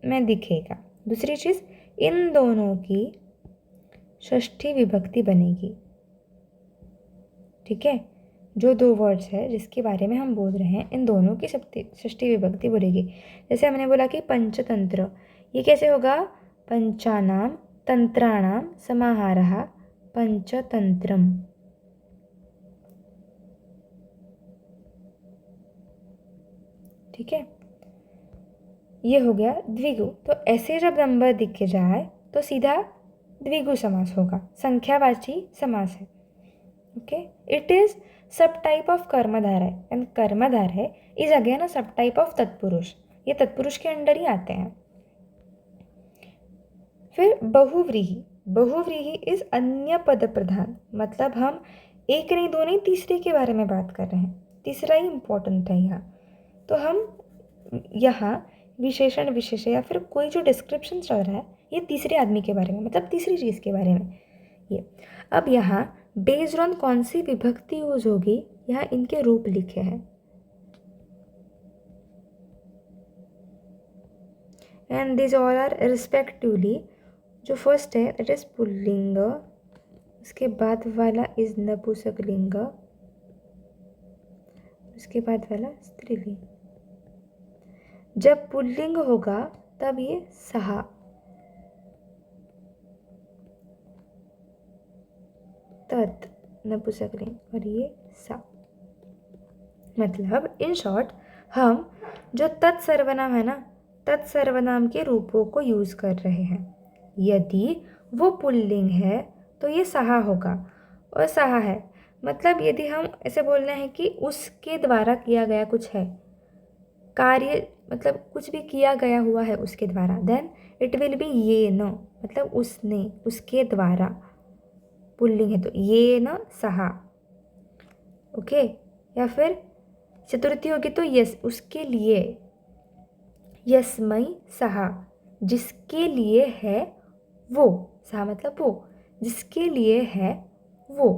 में दिखेगा। दूसरी चीज़, इन दोनों की षष्ठी विभक्ति बनेगी। ठीक है, जो 2 वर्ड्स है जिसके बारे में हम बोल रहे हैं इन दोनों की षष्ठी विभक्ति बोलेगी। जैसे हमने बोला कि पंचतंत्र, ये कैसे होगा, पंचानाम तंत्राणाम समाहारः पंचतंत्रम। ठीक है, ये हो गया द्विगु। तो ऐसे जब नंबर दिखे जाए तो सीधा द्विगु समास होगा, संख्यावाची समास है। Okay, it is sub type of कर्मधारय एंड कर्मधारय is again a sub type of तत्पुरुष, ये तत्पुरुष के अंडर ही आते हैं। फिर बहुव्रीहि, बहुव्रीहि इज अन्य पद प्रधान, मतलब हम एक नहीं दो नहीं तीसरे के बारे में बात कर रहे हैं, तीसरा ही इम्पोर्टेंट है यहाँ। तो हम यहाँ विशेषण विशेषण या फिर कोई जो डिस्क्रिप्शन चल रहा है ये तीसरे आदमी के बारे में, मतलब तीसरी चीज़ के बारे में ये। अब यहाँ बेस्ड ऑन कौन सी विभक्ति यूज होगी यहाँ इनके रूप लिखे हैं, and this all are respectively. जो फर्स्ट है दैट इज पुल्लिंग, उसके बाद वाला इज नपुंसकलिंग, उसके बाद वाला स्त्रीलिंग। जब पुल्लिंग होगा तब ये सहा, तत् नपुंसकलिंग, और ये सा। मतलब इन शॉर्ट हम जो तत्सर्वनाम है ना, तत्सर्वनाम के रूपों को यूज कर रहे हैं। यदि वो पुल्लिंग है तो ये सहा होगा। और सहा है मतलब यदि हम ऐसे बोलना है कि उसके द्वारा किया गया कुछ है, कार्य मतलब कुछ भी किया गया हुआ है उसके द्वारा, देन इट विल बी ये न, मतलब उसने, उसके द्वारा, पुल्लिंग है तो ये न सहा। ओके, या फिर चतुर्थी होगी तो यस, उसके लिए, यस्मई सहा, जिसके लिए है वो, सहा मतलब वो, जिसके लिए है वो,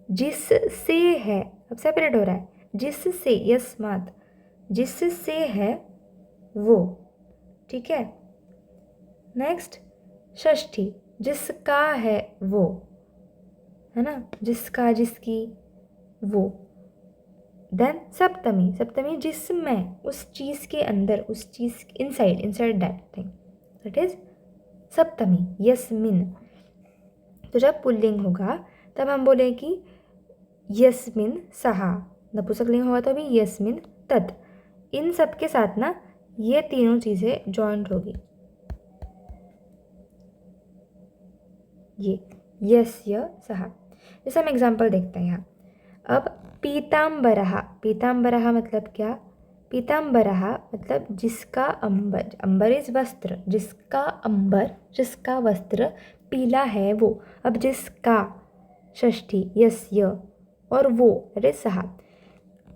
जिससे है, अब सेपरेट हो रहा है, जिससे, यस्मात, जिससे है वो। ठीक है, नेक्स्ट षष्ठी, जिसका है वो, है ना, जिसका, जिसकी, वो। देन सप्तमी, सप्तमी जिसमें, उस चीज़ के अंदर, उस चीज़ inside, inside that thing, that is सप्तमी, यस्मिन। तो जब पुल्लिंग होगा तब हम बोले कि यस्मिन सहा, नपुंसकलिंग होगा तो भी यस्मिन तत्। इन सब के साथ ना ये तीनों चीज़ें जॉइंट होगी, ये यस्य सहा। जैसे हम एग्जाम्पल देखते हैं यहाँ। अब पीताम्बरः, पीताम्बरः मतलब क्या, पीताम्बरः मतलब जिसका अंबर, अंबर इज वस्त्र, जिसका अंबर, जिसका वस्त्र पीला है वो। अब जिसका, षष्ठी, यस्य, और वो, अरे सहा।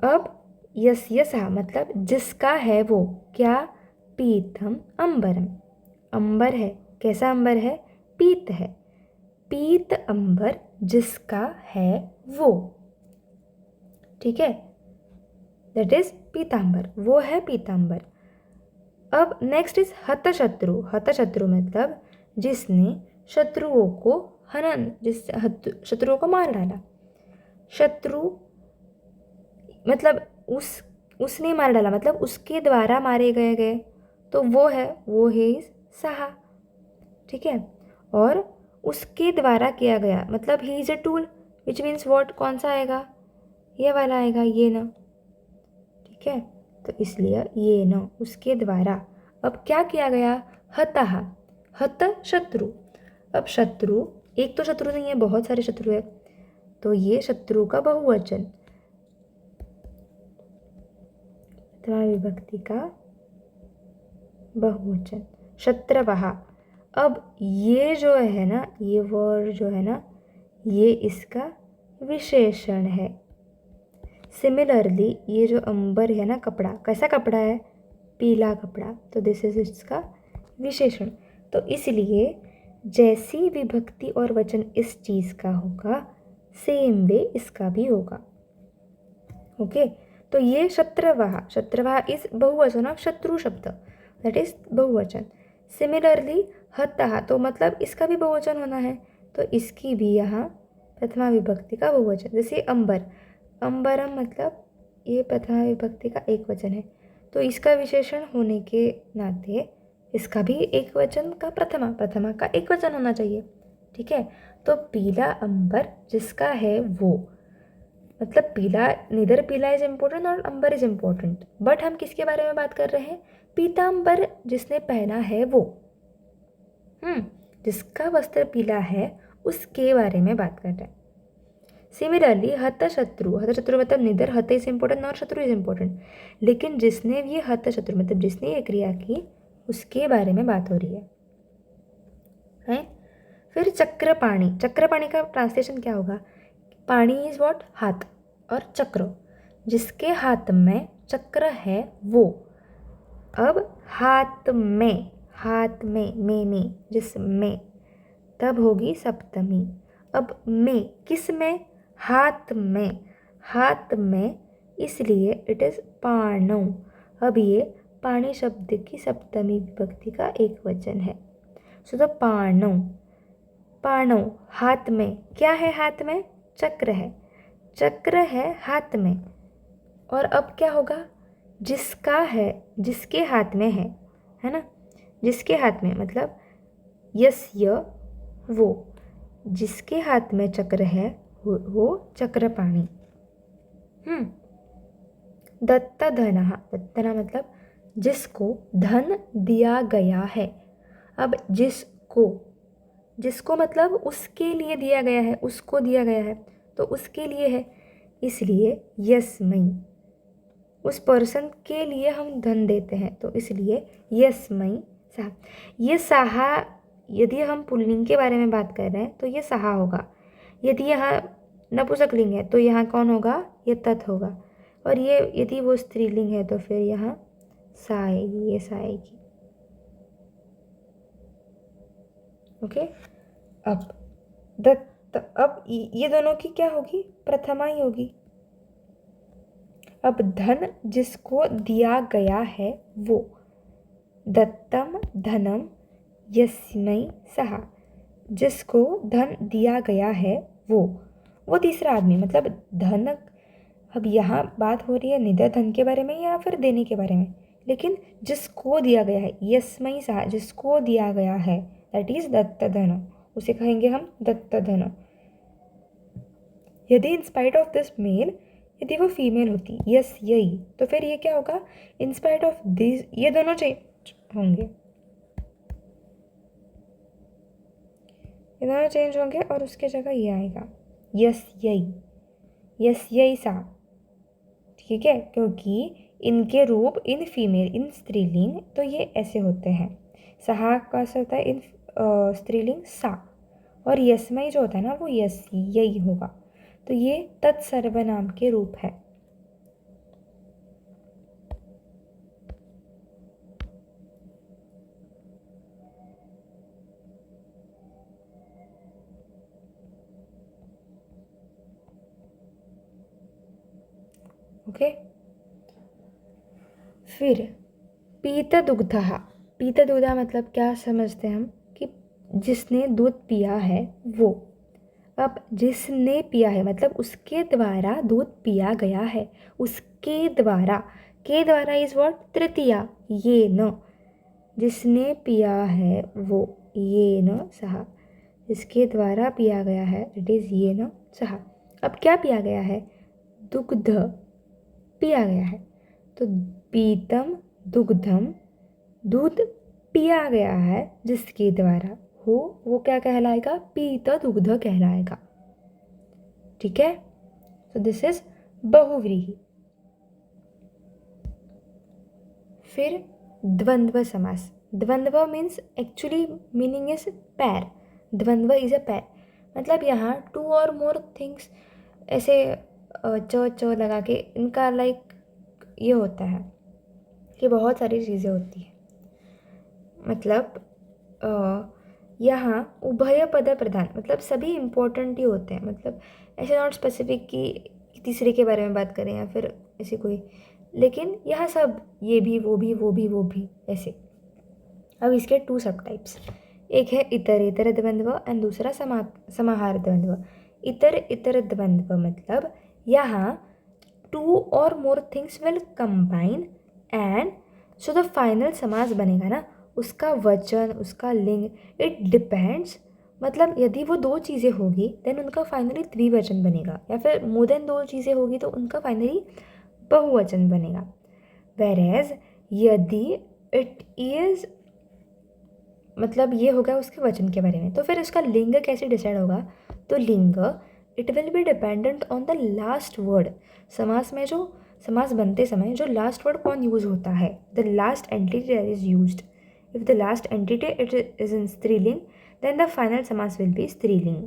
अब यस्य सहा मतलब जिसका है वो, क्या, पीतम अंबरम, अंबर है, कैसा अंबर है, पीत है, पीत अंबर जिसका है वो। ठीक है, दैट इज पीतांबर, वो है पीतांबर। अब नेक्स्ट इज हतशत्रु, हतशत्रु मतलब जिसने शत्रुओं को हनन, जिस शत्रुओं को मार डाला। शत्रु मतलब उसने मार डाला, मतलब उसके द्वारा मारे गए, तो वो है, वो है इज सहा। ठीक है, और उसके द्वारा किया गया मतलब he is a tool, which means what, कौन सा आएगा, ये वाला आएगा, ये ना। ठीक है, तो इसलिए ये न, उसके द्वारा। अब क्या किया गया, हतः, हत शत्रु। अब शत्रु, एक तो शत्रु नहीं है, बहुत सारे शत्रु है, तो ये शत्रु का बहुवचन, प्रथमा विभक्ति का बहुवचन, शत्रवः। अब ये जो है ना, ये वर्ड जो है ना, ये इसका विशेषण है। सिमिलरली ये जो अंबर है ना, कपड़ा, कैसा कपड़ा है, पीला कपड़ा, तो दिस इज इसका विशेषण। तो इसलिए जैसी विभक्ति और वचन इस चीज़ का होगा, सेम वे इसका भी होगा। ओके, तो ये शत्रवः, शत्रवः इज बहुवचन ऑफ शत्रु शब्द, दैट इज बहुवचन। सिमिलरली हतः, तो मतलब इसका भी बहुवचन होना है, तो इसकी भी यहाँ प्रथमा विभक्ति का बहुवचन। जैसे अंबर, अंबरम मतलब ये प्रथमा विभक्ति का एक वचन है, तो इसका विशेषण होने के नाते इसका भी एक वचन का प्रथमा, प्रथमा का एक वचन होना चाहिए। ठीक है, तो पीला अंबर जिसका है वो, मतलब पीला, नीदर पीला इज इम्पोर्टेंट और अंबर इज इम्पोर्टेंट, बट हम किसके बारे में बात कर रहे हैं, पीतांबर जिसने पहना है वो, जिसका वस्त्र पीला है उसके बारे में बात कर रहे हैं। सिमिलरली हतशत्रु, हतशत्रु मतलब निदर हत इज इम्पोर्टेंट और शत्रु इज इम्पोर्टेंट, लेकिन जिसने ये हतशत्रु मतलब जिसने ये क्रिया की उसके बारे में बात हो रही है। फिर चक्रपाणी, चक्रपाणी का ट्रांसलेशन क्या होगा, पाणी इज व्हाट, हाथ, और चक्र, जिसके हाथ में चक्र है वो। अब हाथ में, हाथ में जिसमें, तब होगी सप्तमी। अब में, किस में, हाथ में, हाथ में, इसलिए इट इज पाणौ। अब ये पाणी शब्द की सप्तमी विभक्ति का एक वचन है। सो द पाणौ, पाणौ हाथ में, क्या है हाथ में, चक्र है, चक्र है हाथ में। और अब क्या होगा, जिसका है, जिसके हाथ में है ना, जिसके हाथ में मतलब यस्य वो, जिसके हाथ में चक्र है वो चक्रपाणी। दत्त धनः, दत्तना मतलब जिसको धन दिया गया है। अब जिसको, जिसको मतलब उसके लिए दिया गया है, उसको दिया गया है, तो उसके लिए है, इसलिए यस्मै। उस पर्सन के लिए हम धन देते हैं, तो इसलिए यस्मै सहा। ये सहा, यदि हम पुल्लिंग के बारे में बात कर रहे हैं तो ये सहा होगा। यदि यहाँ नपुंसकलिंग है तो यहाँ कौन होगा, ये तत् होगा। और ये यदि वो स्त्रीलिंग है तो फिर यहाँ सा आएगी, ये सा आएगी। ओके। अब अब ये दोनों की क्या होगी, प्रथमा ही होगी। अब धन जिसको दिया गया है वो, दत्तम धनम यस्मै सहा। जिसको धन दिया गया है वो तीसरा आदमी, मतलब धन। अब यहाँ बात हो रही है निधन धन के बारे में या फिर देने के बारे में, लेकिन जिसको दिया गया है, यस्मै सहा, जिसको दिया गया है, दैट इज दत्त धन, उसे कहेंगे हम दत्त धन। यदि in spite of this male, यदि वो फीमेल होती यस यही, तो फिर ये क्या होगा, इन स्पाइट ऑफ दिस, ये दोनों चेंज होंगे, ये दोनों चेंज होंगे और उसके जगह ये आएगा यस यही सा। ठीक है, क्योंकि इनके रूप इन फीमेल, इन स्त्रीलिंग, तो ये ऐसे होते हैं। सहा का से होता है इन स्त्रीलिंग सा, और यस्मै जो होता है ना वो यस यही होगा। तो ये तत्सर्वनाम के रूप है। ओके। फिर पीतदुग्धः, पीतदुग्धा मतलब क्या समझते हैं हम, कि जिसने दूध पिया है वो। अब जिसने पिया है मतलब उसके द्वारा दूध पिया गया है, उसके द्वारा, के द्वारा इज व्हाट, तृतीया, ये न, जिसने पिया है वो, ये न सहा, जिसके द्वारा पिया गया है, इट इज ये न सहा। अब क्या पिया गया है, दुग्ध पिया गया है, तो पीतम दुग्धम, दूध पिया गया है जिसके द्वारा हो, वो क्या कहलाएगा, पीत दुग्ध कहलाएगा। ठीक है, तो दिस इज बहुव्रीहि। फिर द्वंद्व समास। द्वंद्व मीन्स एक्चुअली मीनिंग इज पैर, द्वंद्व इज अ पैर, मतलब यहाँ टू और मोर थिंग्स ऐसे च लगा के इनका लाइक ये होता है कि बहुत सारी चीज़ें होती हैं। मतलब यहाँ उभय पद प्रधान, मतलब सभी इम्पोर्टेंट ही होते हैं, मतलब ऐसे नॉट स्पेसिफिक कि तीसरे के बारे में बात करें या फिर ऐसे कोई, लेकिन यहाँ सब, ये भी वो भी वो भी वो भी ऐसे। अब इसके टू सब टाइप्स, एक है इतर द्वंद्व एंड दूसरा समाहार द्वंद्व। इतर द्वंद्व मतलब यहाँ टू और more things will combine and so the final समास बनेगा ना, उसका वचन, उसका लिंग, इट डिपेंड्स, मतलब यदि वो दो चीज़ें होगी देन उनका फाइनली द्विवचन बनेगा, या फिर मोर देन दो चीज़ें होगी तो उनका फाइनली बहुवचन बनेगा। वेरेज यदि इट इज, मतलब ये होगा उसके वचन के बारे में, तो फिर उसका लिंग कैसे डिसाइड होगा, तो लिंग it will be dependent on the last word. समास में जो, समास बनते समय जो लास्ट वर्ड कौन यूज होता है, the last entity that is used. If the last entity it is इन स्त्रीलिंग then the final samas will be striling.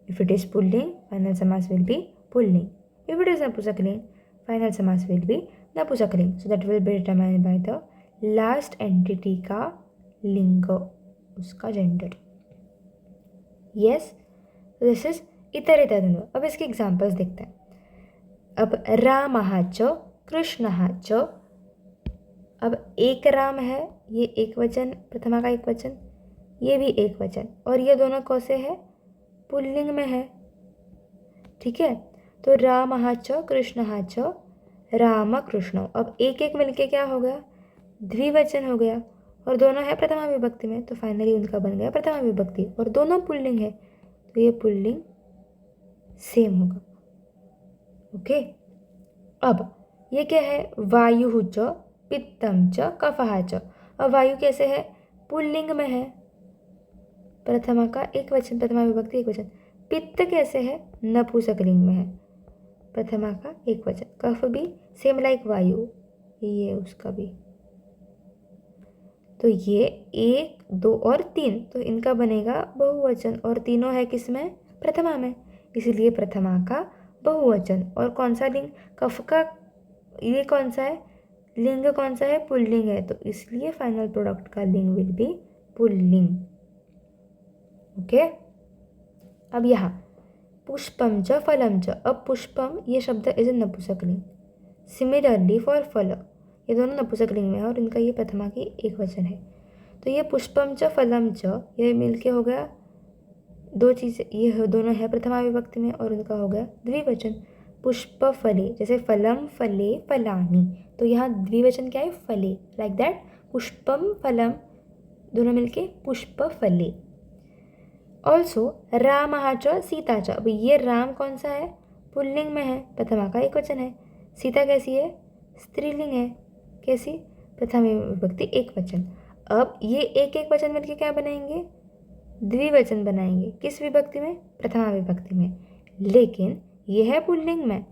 If it is pulling, final samas will be pulling. If it is napusakaling, final samas will be napusakaling. So that will be determined by the last entity का लिंग, उसका gender. Yes, this is इतरेतर द्वंद्व। अब इसके examples देखते हैं। अब रामः च कृष्णः च, अब एक राम है, ये एक वचन, प्रथमा का एक वचन, ये भी एक वचन, और ये दोनों कौसे है, पुल्लिंग में है। ठीक है, तो रामः च कृष्णः च राम कृष्ण, अब एक एक मिलके क्या हो गया, द्विवचन हो गया, और दोनों है प्रथमा विभक्ति में, तो फाइनली उनका बन गया प्रथमा विभक्ति, और दोनों पुल्लिंग है, तो ये पुल्लिंग सेम होगा। ओके। अब ये क्या है, वायु च पित्तम च कफः च। अब वायु कैसे है, पुल्लिंग में है, प्रथमा का एक वचन, प्रथमा विभक्ति एक वचन। पित्त कैसे है? नपुंसकलिंग में है, प्रथमा का एक वचन। कफ भी सेम लाइक वायु, ये उसका भी। तो ये 1, 2 और 3, तो इनका बनेगा बहुवचन, और तीनों है किसमें? प्रथमा में, इसलिए प्रथमा का बहुवचन। और कौन सा लिंग? कफ का ये कौन सा है? लिंग कौन सा है? पुल्लिंग है, तो इसलिए फाइनल प्रोडक्ट का लिंग विल बी पुल्लिंग। ओके, अब यहाँ पुष्पम च फलम च। अब पुष्पम ये शब्द इज नपुंसकलिंग। सिमिलरली फॉर फल, ये दोनों नपुंसकलिंग में है और इनका ये प्रथमा की एक वचन है। तो ये पुष्पम च फलम च, ये मिलके हो गया दो चीज़ें, ये दोनों है प्रथमा विभक्ति में और इनका हो गया द्विवचन। पुष्प फले, जैसे फलम फले फलानी, तो यहाँ द्विवचन क्या है? फले, लाइक दैट पुष्पम फलम, दोनों मिलके पुष्प फले। ऑल्सो रामः च सीता च। अब ये राम कौन सा है? पुल्लिंग में है, प्रथमा का एक वचन है। सीता कैसी है? स्त्रीलिंग है। कैसी? प्रथमा विभक्ति एक वचन। अब ये एक एक वचन मिलके क्या बनाएंगे? द्विवचन बनाएंगे। किस विभक्ति में? प्रथमा विभक्ति में। लेकिन ये है पुल्लिंग में,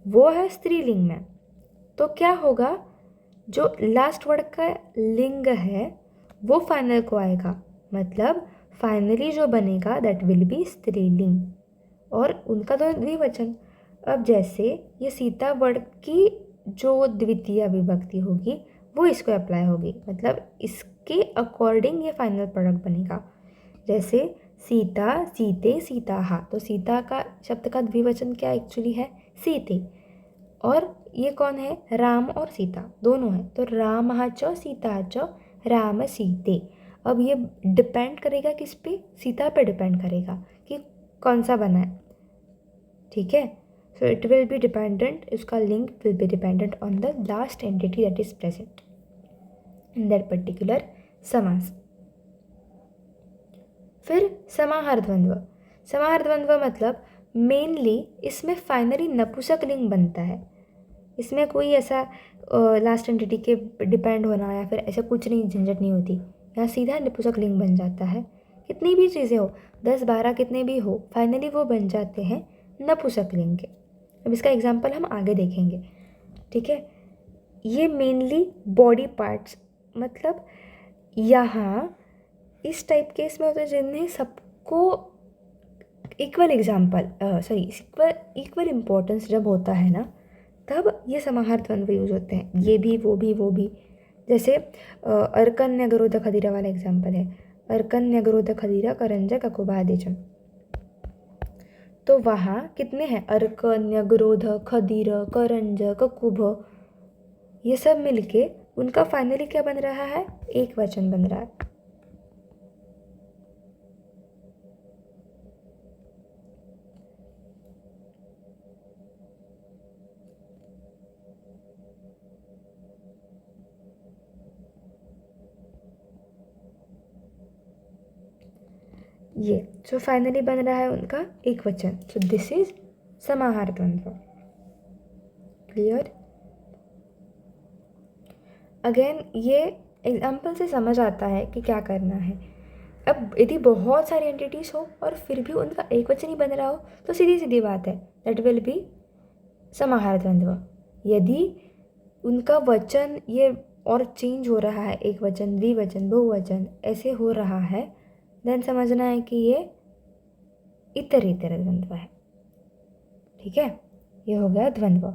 वो है स्त्रीलिंग में, तो क्या होगा? जो लास्ट वर्ड का लिंग है वो फाइनल को आएगा, मतलब फाइनली जो बनेगा दैट विल बी स्त्रीलिंग, और उनका तो द्विवचन। अब जैसे ये सीता वर्ड की जो द्वितीय विभक्ति होगी वो इसको अप्लाई होगी, मतलब इसके अकॉर्डिंग ये फाइनल प्रोडक्ट बनेगा। जैसे सीता, सीते, सीताहा, तो सीता का शब्द का द्विवचन क्या एक्चुअली है? सीते। और ये कौन है? राम और सीता दोनों हैं, तो रामः च सीता च राम सीते। अब ये डिपेंड करेगा किस पे? सीता पे डिपेंड करेगा कि कौन सा बना है। ठीक है, so it will be dependent, उसका link will be dependent on the last entity that is present in that particular समास। फिर समाहार द्वंद्व। समाहार द्वंद्व मतलब मेनली इसमें फाइनली नपुंसक लिंग बनता है, इसमें कोई ऐसा लास्ट एंटिटी के डिपेंड होना या फिर ऐसा कुछ नहीं, झंझट नहीं होती। यहाँ सीधा नपुंसक लिंग बन जाता है। कितनी भी चीज़ें हो, 10, 12 कितने भी हो, फाइनली वो बन जाते हैं नपुंसक लिंग के। अब इसका एग्जाम्पल हम आगे देखेंगे। ठीक है, ये मेनली बॉडी पार्ट्स, मतलब यहाँ इस टाइप के इसमें होते हैं जिन्हें सबको इक्वल इक्वल इम्पोर्टेंस जब होता है ना, तब ये समाहार द्वंद्व यूज होते हैं। ये भी वो भी वो भी, जैसे अर्कन्यगरोध खदीरा वाला एग्जाम्पल है, अर्कन्यगरोध खदीरा करंज ककुबादेचम। तो वहाँ कितने हैं? अर्कन्यगरोध, खदीर, करंज, ककुभ, ये सब मिलके उनका फाइनली क्या बन रहा है? एक वचन बन रहा है। ये जो फाइनली बन रहा है उनका एक वचन, सो दिस इज समाहार द्वंद्व। क्लियर? अगेन ये एग्जाम्पल से समझ आता है कि क्या करना है। अब यदि बहुत सारी एंटिटीज हो और फिर भी उनका एक वचन ही बन रहा हो तो सीधी सीधी बात है दैट विल बी समाहार द्वंद्व। यदि उनका वचन ये और चेंज हो रहा है, एक वचन, द्विवचन, बहुवचन ऐसे हो रहा है, देन समझना है कि ये इतर द्वंद्व है। ठीक है, ये हो गया द्वंद्व।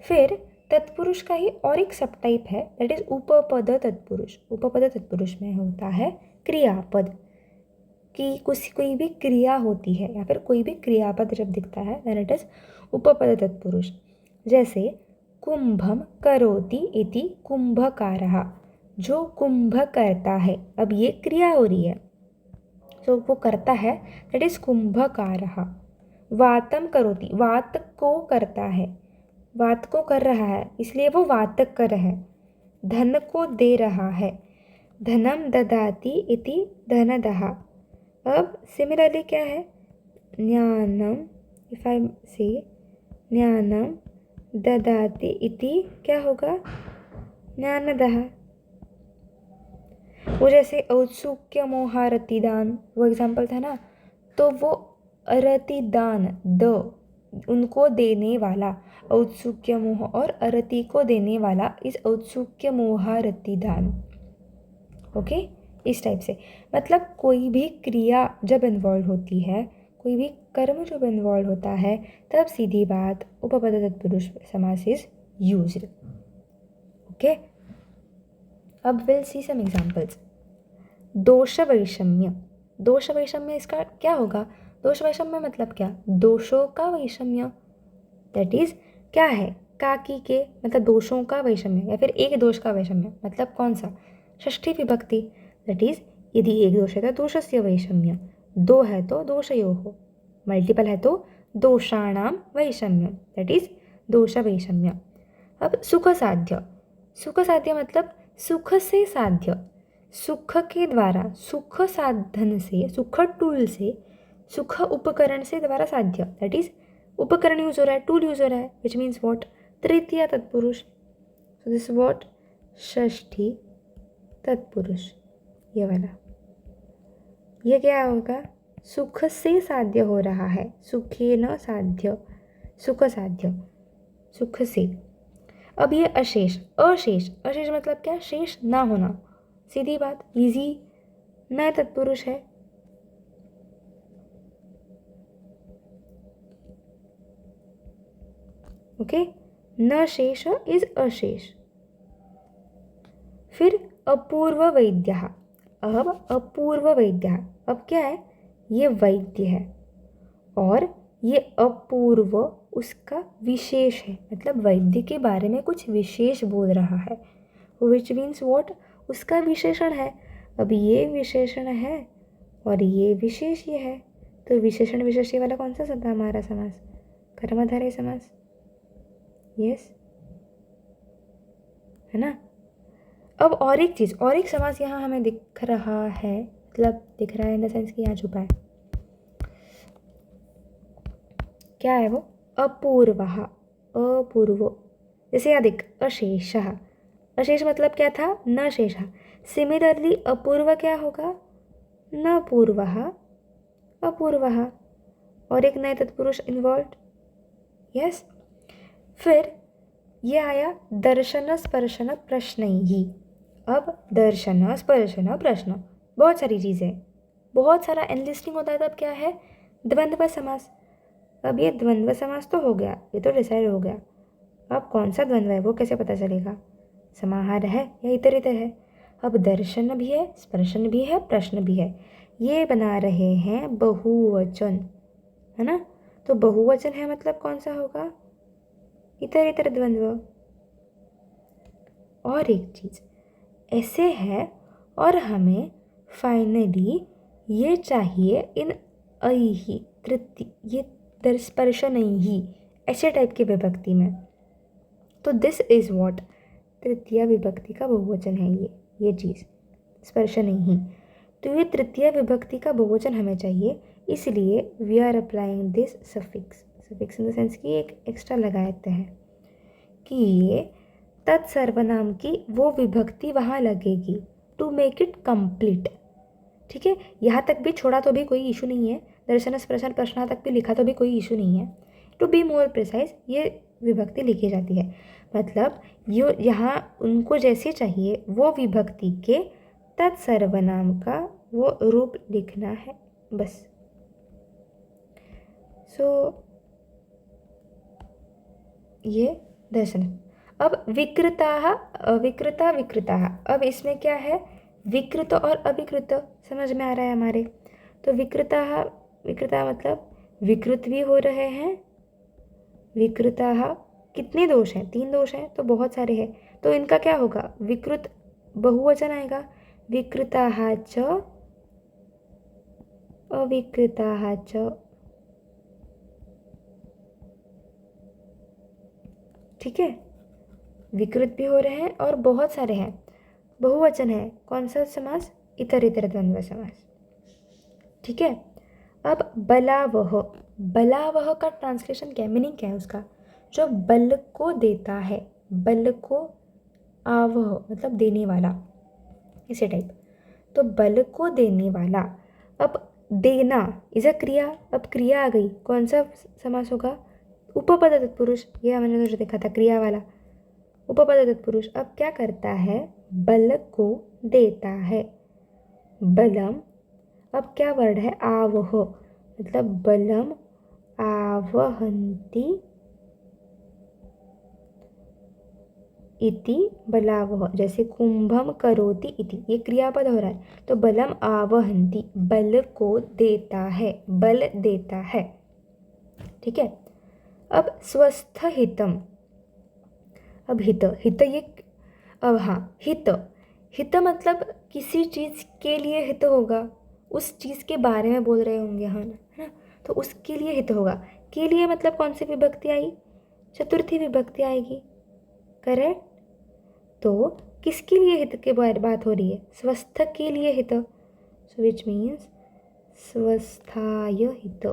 फिर तत्पुरुष का ही और एक सब टाइप है दैट इज उपपद तत्पुरुष। उपपद तत्पुरुष में होता है क्रियापद, कि कोई भी क्रिया होती है या फिर कोई भी क्रियापद जब दिखता है देन इट इज उपपद तत्पुरुष। जैसे कुंभम करोति इति कुंभकारः, जो कुंभ करता है, अब ये क्रिया हो रही है, जो वो करता है दैट इज कुंभकारः। वातम करोति, वात को करता है, वात को कर रहा है इसलिए वो वातकर है। धन को दे रहा है, धनम ददाति इति धनदः। अब सिमिलरली क्या है? ज्ञानम, इफ आई से ज्ञानम ददाति इति क्या होगा? ज्ञानदः। वो जैसे औत्सुक्य मोहारतिदान वो एग्जाम्पल था ना, तो वो अरतिदान द उनको देने वाला, औत्सुक्य मोह और अरति को देने वाला इस औत्सुक्य मोहारतिदान। ओके, इस टाइप से मतलब कोई भी क्रिया जब इन्वॉल्व होती है, कोई भी कर्म जब इन्वॉल्व होता है, तब सीधी बात उपपद तत्पुरुष समास इज यूज्ड। ओके, अब विल सी सम एग्जांपल्स। दोष वैषम्य, दोष वैषम्य इसका क्या होगा? दोष वैषम्य मतलब क्या? दोषों का वैषम्य, दैट इज क्या है? काकी के मतलब दोषों का वैषम्य, या फिर एक दोष का वैषम्य मतलब कौन सा? षष्ठी विभक्ति, दैट इज यदि एक दोष है तो दोषस्य वैषम्य, दो है तो दोषयोः, मल्टीपल है तो दोषाणाम वैषम्य, दैट इज दोष वैषम्य। अब सुख साध्य, सुख साध्य मतलब सुख से साध्य, सुख के द्वारा, सुख साधन से, सुख टूल से, सुख उपकरण से द्वारा साध्य, दैट इज उपकरण यूज हो रहा है, टूल यूज हो रहा है, विच मीन्स वॉट? तृतीय तत्पुरुष। So this what? षष्ठी तत्पुरुष, ये वाला। ये क्या होगा? सुख से साध्य हो रहा है, सुखे न साध्य, सुख साध्य, सुख से। अब ये अशेष, अशेष, अशेष मतलब क्या? शेष ना होना, सीधी बात, इजी, न तत्पुरुष है। ओके, न शेष इज अशेष। फिर अपूर्व वैद्य, अब अपूर्व वैद्य, अब क्या है? ये वैद्य है और ये अपूर्व उसका विशेष है, मतलब वैद्य के बारे में कुछ विशेष बोल रहा है, विच मीन्स वॉट? उसका विशेषण है। अब ये विशेषण है और ये विशेष ये है, तो विशेषण विशेष वाला कौन सा था हमारा समास? कर्मधारय समास, यस, है ना। अब और एक चीज़, और एक समास यहाँ हमें दिख रहा है, मतलब दिख रहा है इन द सेंस कि यहाँ छुपा है। क्या है वो? अपूर्वः, अपूर्व। जैसे यहाँ देख, अशेषः, अशेष मतलब क्या था? न शेषः। सिमिलरली अपूर्व क्या होगा? न पूर्वः, अपूर्वः, और एक नए तत्पुरुष इन्वॉल्व, यस। फिर ये आया दर्शन स्पर्शन प्रश्नैः। अब दर्शन स्पर्शन प्रश्न, बहुत सारी चीज़ें, बहुत सारा एनलिस्टिंग होता है, तब क्या है? द्वंद्व समास। अब ये द्वंद्व समास तो हो गया, ये तो डिसाइड हो गया। अब कौन सा द्वंद्व है वो कैसे पता चलेगा? समाहार है या इतर इतर है? अब दर्शन भी है, स्पर्शन भी है, प्रश्न भी है, ये बना रहे हैं बहुवचन, है ना। तो बहुवचन है मतलब कौन सा होगा? इतर इतर द्वंद्व। और एक चीज़ ऐसे है, और हमें फाइनली ये चाहिए इन ऐहि तृतीय, ये स्पर्श नहीं ही, ऐसे टाइप की विभक्ति में। तो दिस इज व्हाट? तृतीय विभक्ति का बहुवचन है ये चीज़, स्पर्श नहीं ही। तो ये तृतीय विभक्ति का बहुवचन हमें चाहिए, इसलिए we are applying this suffix, suffix in the sense कि एक एक्स्ट्रा लगाते हैं कि ये तत्सर्वनाम की वो विभक्ति वहाँ लगेगी टू मेक इट कंप्लीट। ठीक है, यहाँ तक भी छोड़ा तो भी कोई इशू नहीं है, दर्शन स्पर्शन प्रश्न तक भी लिखा तो भी कोई इशू नहीं है। टू बी मोर प्रिसाइज ये विभक्ति लिखी जाती है, मतलब यो यहाँ उनको जैसे चाहिए वो विभक्ति के तत्सर्वनाम का वो रूप लिखना है बस। सो ये दर्शन। अब विकृता, विकृता, विकृता, अब इसमें क्या है? विकृत और अविकृत समझ में आ रहा है हमारे। तो विकृता, विकृता मतलब विकृत भी हो रहे हैं, विकृता कितने दोष हैं? 3 दोष हैं, तो बहुत सारे हैं, तो इनका क्या होगा? विकृत बहुवचन आएगा, विकृताः च अविकृताः च। ठीक है, विकृत भी हो रहे हैं और बहुत सारे हैं, बहुवचन है, कौन सा समास? इतर इतर द्वंद्व समास। ठीक है, अब बलावह, बलावह का ट्रांसलेशन क्या है, मीनिंग क्या है उसका? जो बल को देता है, बल को आवह मतलब देने वाला, इसे टाइप। तो बल को देने वाला। अब देना इज अ क्रिया, अब क्रिया आ गई, कौन सा समास होगा? उपपद तत्पुरुष, ये हमने तो देखा था क्रिया वाला, उपपद तत्पुरुष। अब क्या करता है? बल को देता है। बलम, अब क्या वर्ड है? आवह, मतलब बलम आवहन्ति इति बलावह, जैसे कुंभम करोति इति, ये क्रियापद हो रहा है। तो बलम आवहन्ति, बल को देता है, बल देता है। ठीक है। अब स्वस्थ हितम, अब हित, हित ये, अब हाँ हित, हित मतलब किसी चीज़ के लिए हित होगा, उस चीज़ के बारे में बोल रहे होंगे, हाँ ना, है ना, तो उसके लिए हित होगा। के लिए मतलब कौन सी विभक्ति आई? चतुर्थी विभक्ति आएगी, करेक्ट। तो किसके लिए हित के बारे बात हो रही है? स्वस्थ के लिए हित, सो विच मीन्स स्वस्थाय हित।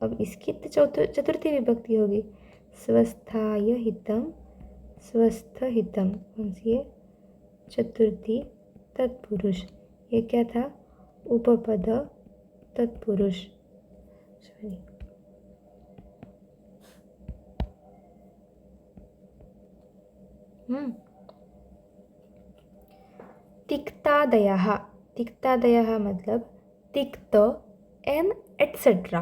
अब इसकी तो चतुर्थी विभक्ति होगी, स्वस्थाय हितम, स्वस्थ हितम, कौन सी है? चतुर्थी तत्पुरुष। ये क्या था? उपपद तत्पुरुष, सॉरी। तिक्तादयः, तिक्तादयः मतलब तिक्त एन एट्सेट्रा,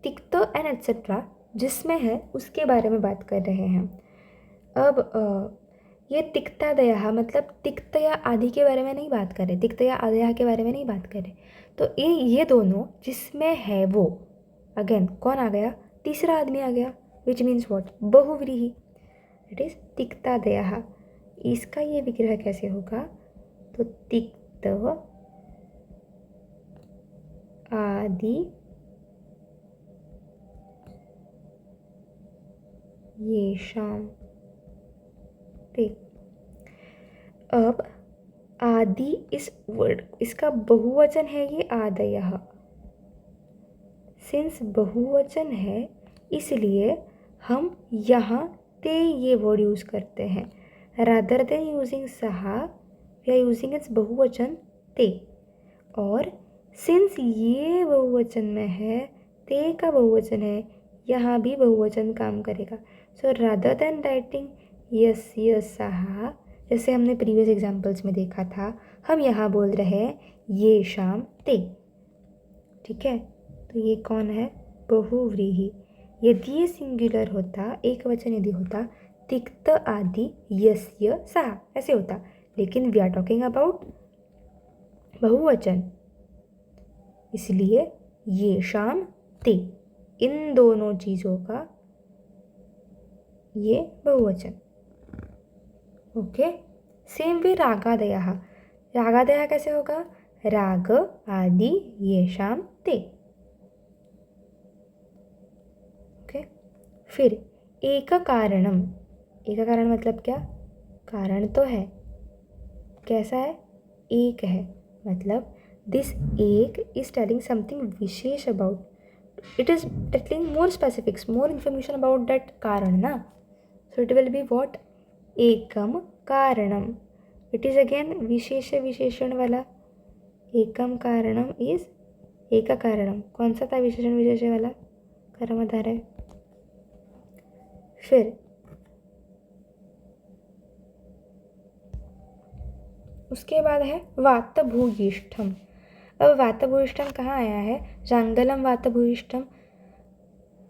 तिक्त एन एट्सेट्रा जिसमें है उसके बारे में बात कर रहे हैं। अब ये तिक्तादयः मतलब तिक्त या आदि के बारे में नहीं बात कर रहे, तिक्त या आदयः के बारे में नहीं बात कर रहे। तो ये दोनों जिसमें है वो, अगेन कौन आ गया? तीसरा आदमी आ गया, विच मीन्स वॉट? बहुव्रीहि, इट इज तिक्तादयः। इसका ये विग्रह कैसे होगा? तो तिक्त आदि येषां ते। अब आदि इस वर्ड, इसका बहुवचन है ये आदयः। सिंस बहुवचन है इसलिए हम यहाँ ते ये वर्ड यूज़ करते हैं। रादर देन यूजिंग सहा वी आर यूजिंग इट्स बहुवचन ते। और सिंस ये बहुवचन में है, ते का बहुवचन है, यहाँ भी बहुवचन काम करेगा। सो रादर देन राइटिंग यस यसहा, जैसे हमने प्रीवियस एग्जाम्पल्स में देखा था, हम यहाँ बोल रहे हैं ये शाम ते। ठीक है, तो ये कौन है? बहुव्रीहि। यदि ये सिंगुलर होता, एक वचन यदि होता, तिक्त आदि यस्य सहा ऐसे होता, लेकिन वी आर टॉकिंग अबाउट बहुवचन, इसलिए ये शाम ते, इन दोनों चीज़ों का ये बहुवचन। ओके, सेम वे रागादयः, रागादयः कैसे होगा? राग आदि येषां ते। ओके, फिर एक कारणम, एक कारण मतलब क्या? कारण तो है, कैसा है? एक है, मतलब दिस एक इज टेलिंग समथिंग विशेष about, it is telling more specifics, more information about that कारण ना, so it will be what? एकम कारणम, it is again विशेष विशेषण वाला, एकम कारणम इज एक कारणम, कौन सा था विशेषण विशेष वाला? कर्मधारय है। फिर उसके बाद है वात भूयिष्ठम। अब वात भूयिष्ठम कहाँ आया है? जांगलम वात भूयिष्ठम,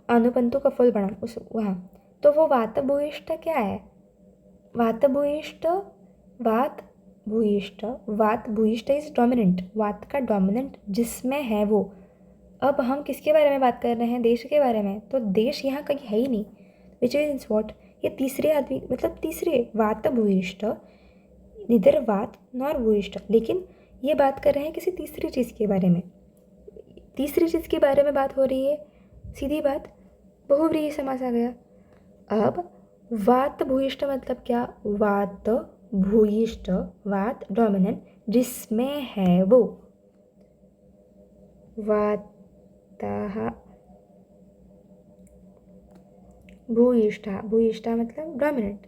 अनुपंतु का फुल बनम उस वहाँ, तो वो वात भूयिष्ठ क्या है? वात भूयिष्ठ, वात भूयिष्ठ, वात भूयिष्ठ इज डोमिनेंट, वात का डोमिनेंट जिसमें है वो। अब हम किसके बारे में बात कर रहे हैं? देश के बारे में, तो देश यहाँ कहीं है ही नहीं, विच इज वॉट? ये तीसरे आदमी, मतलब तीसरे, वात भूयिष्ठ, निधर वात नॉर भूयिष्ठ, लेकिन ये बात कर रहे हैं किसी तीसरी चीज़ के बारे में, तीसरी चीज़ के बारे में बात हो रही है, सीधी बात, बहुव्रीहि समास आ गया। अब वात भूयिष्ठ मतलब क्या? वात भूयिष्ठ, वात डोमिनेंट जिसमें है वो, वातः भूयिष्ठा, भूयिष्ठा मतलब डोमिनेंट।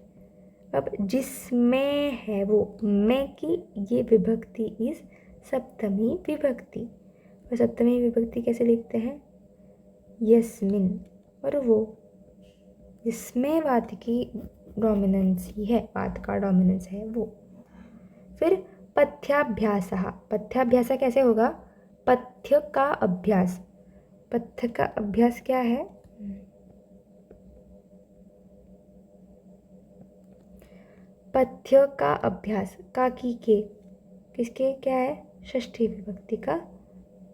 अब जिसमें है वो, में की ये विभक्ति इज सप्तमी विभक्ति। और सप्तमी विभक्ति कैसे लिखते हैं? यस्मिन, और वो जिसमें वात की डोमिनेंस ही है, वात का डोमिनेंस है वो। फिर पथ्याभ्यासः। पथ्याभ्यास कैसे होगा? पथ्य का अभ्यास। पथ्य का अभ्यास क्या है? पथ्य का अभ्यास, का की के, किसके क्या है? षष्ठी विभक्ति का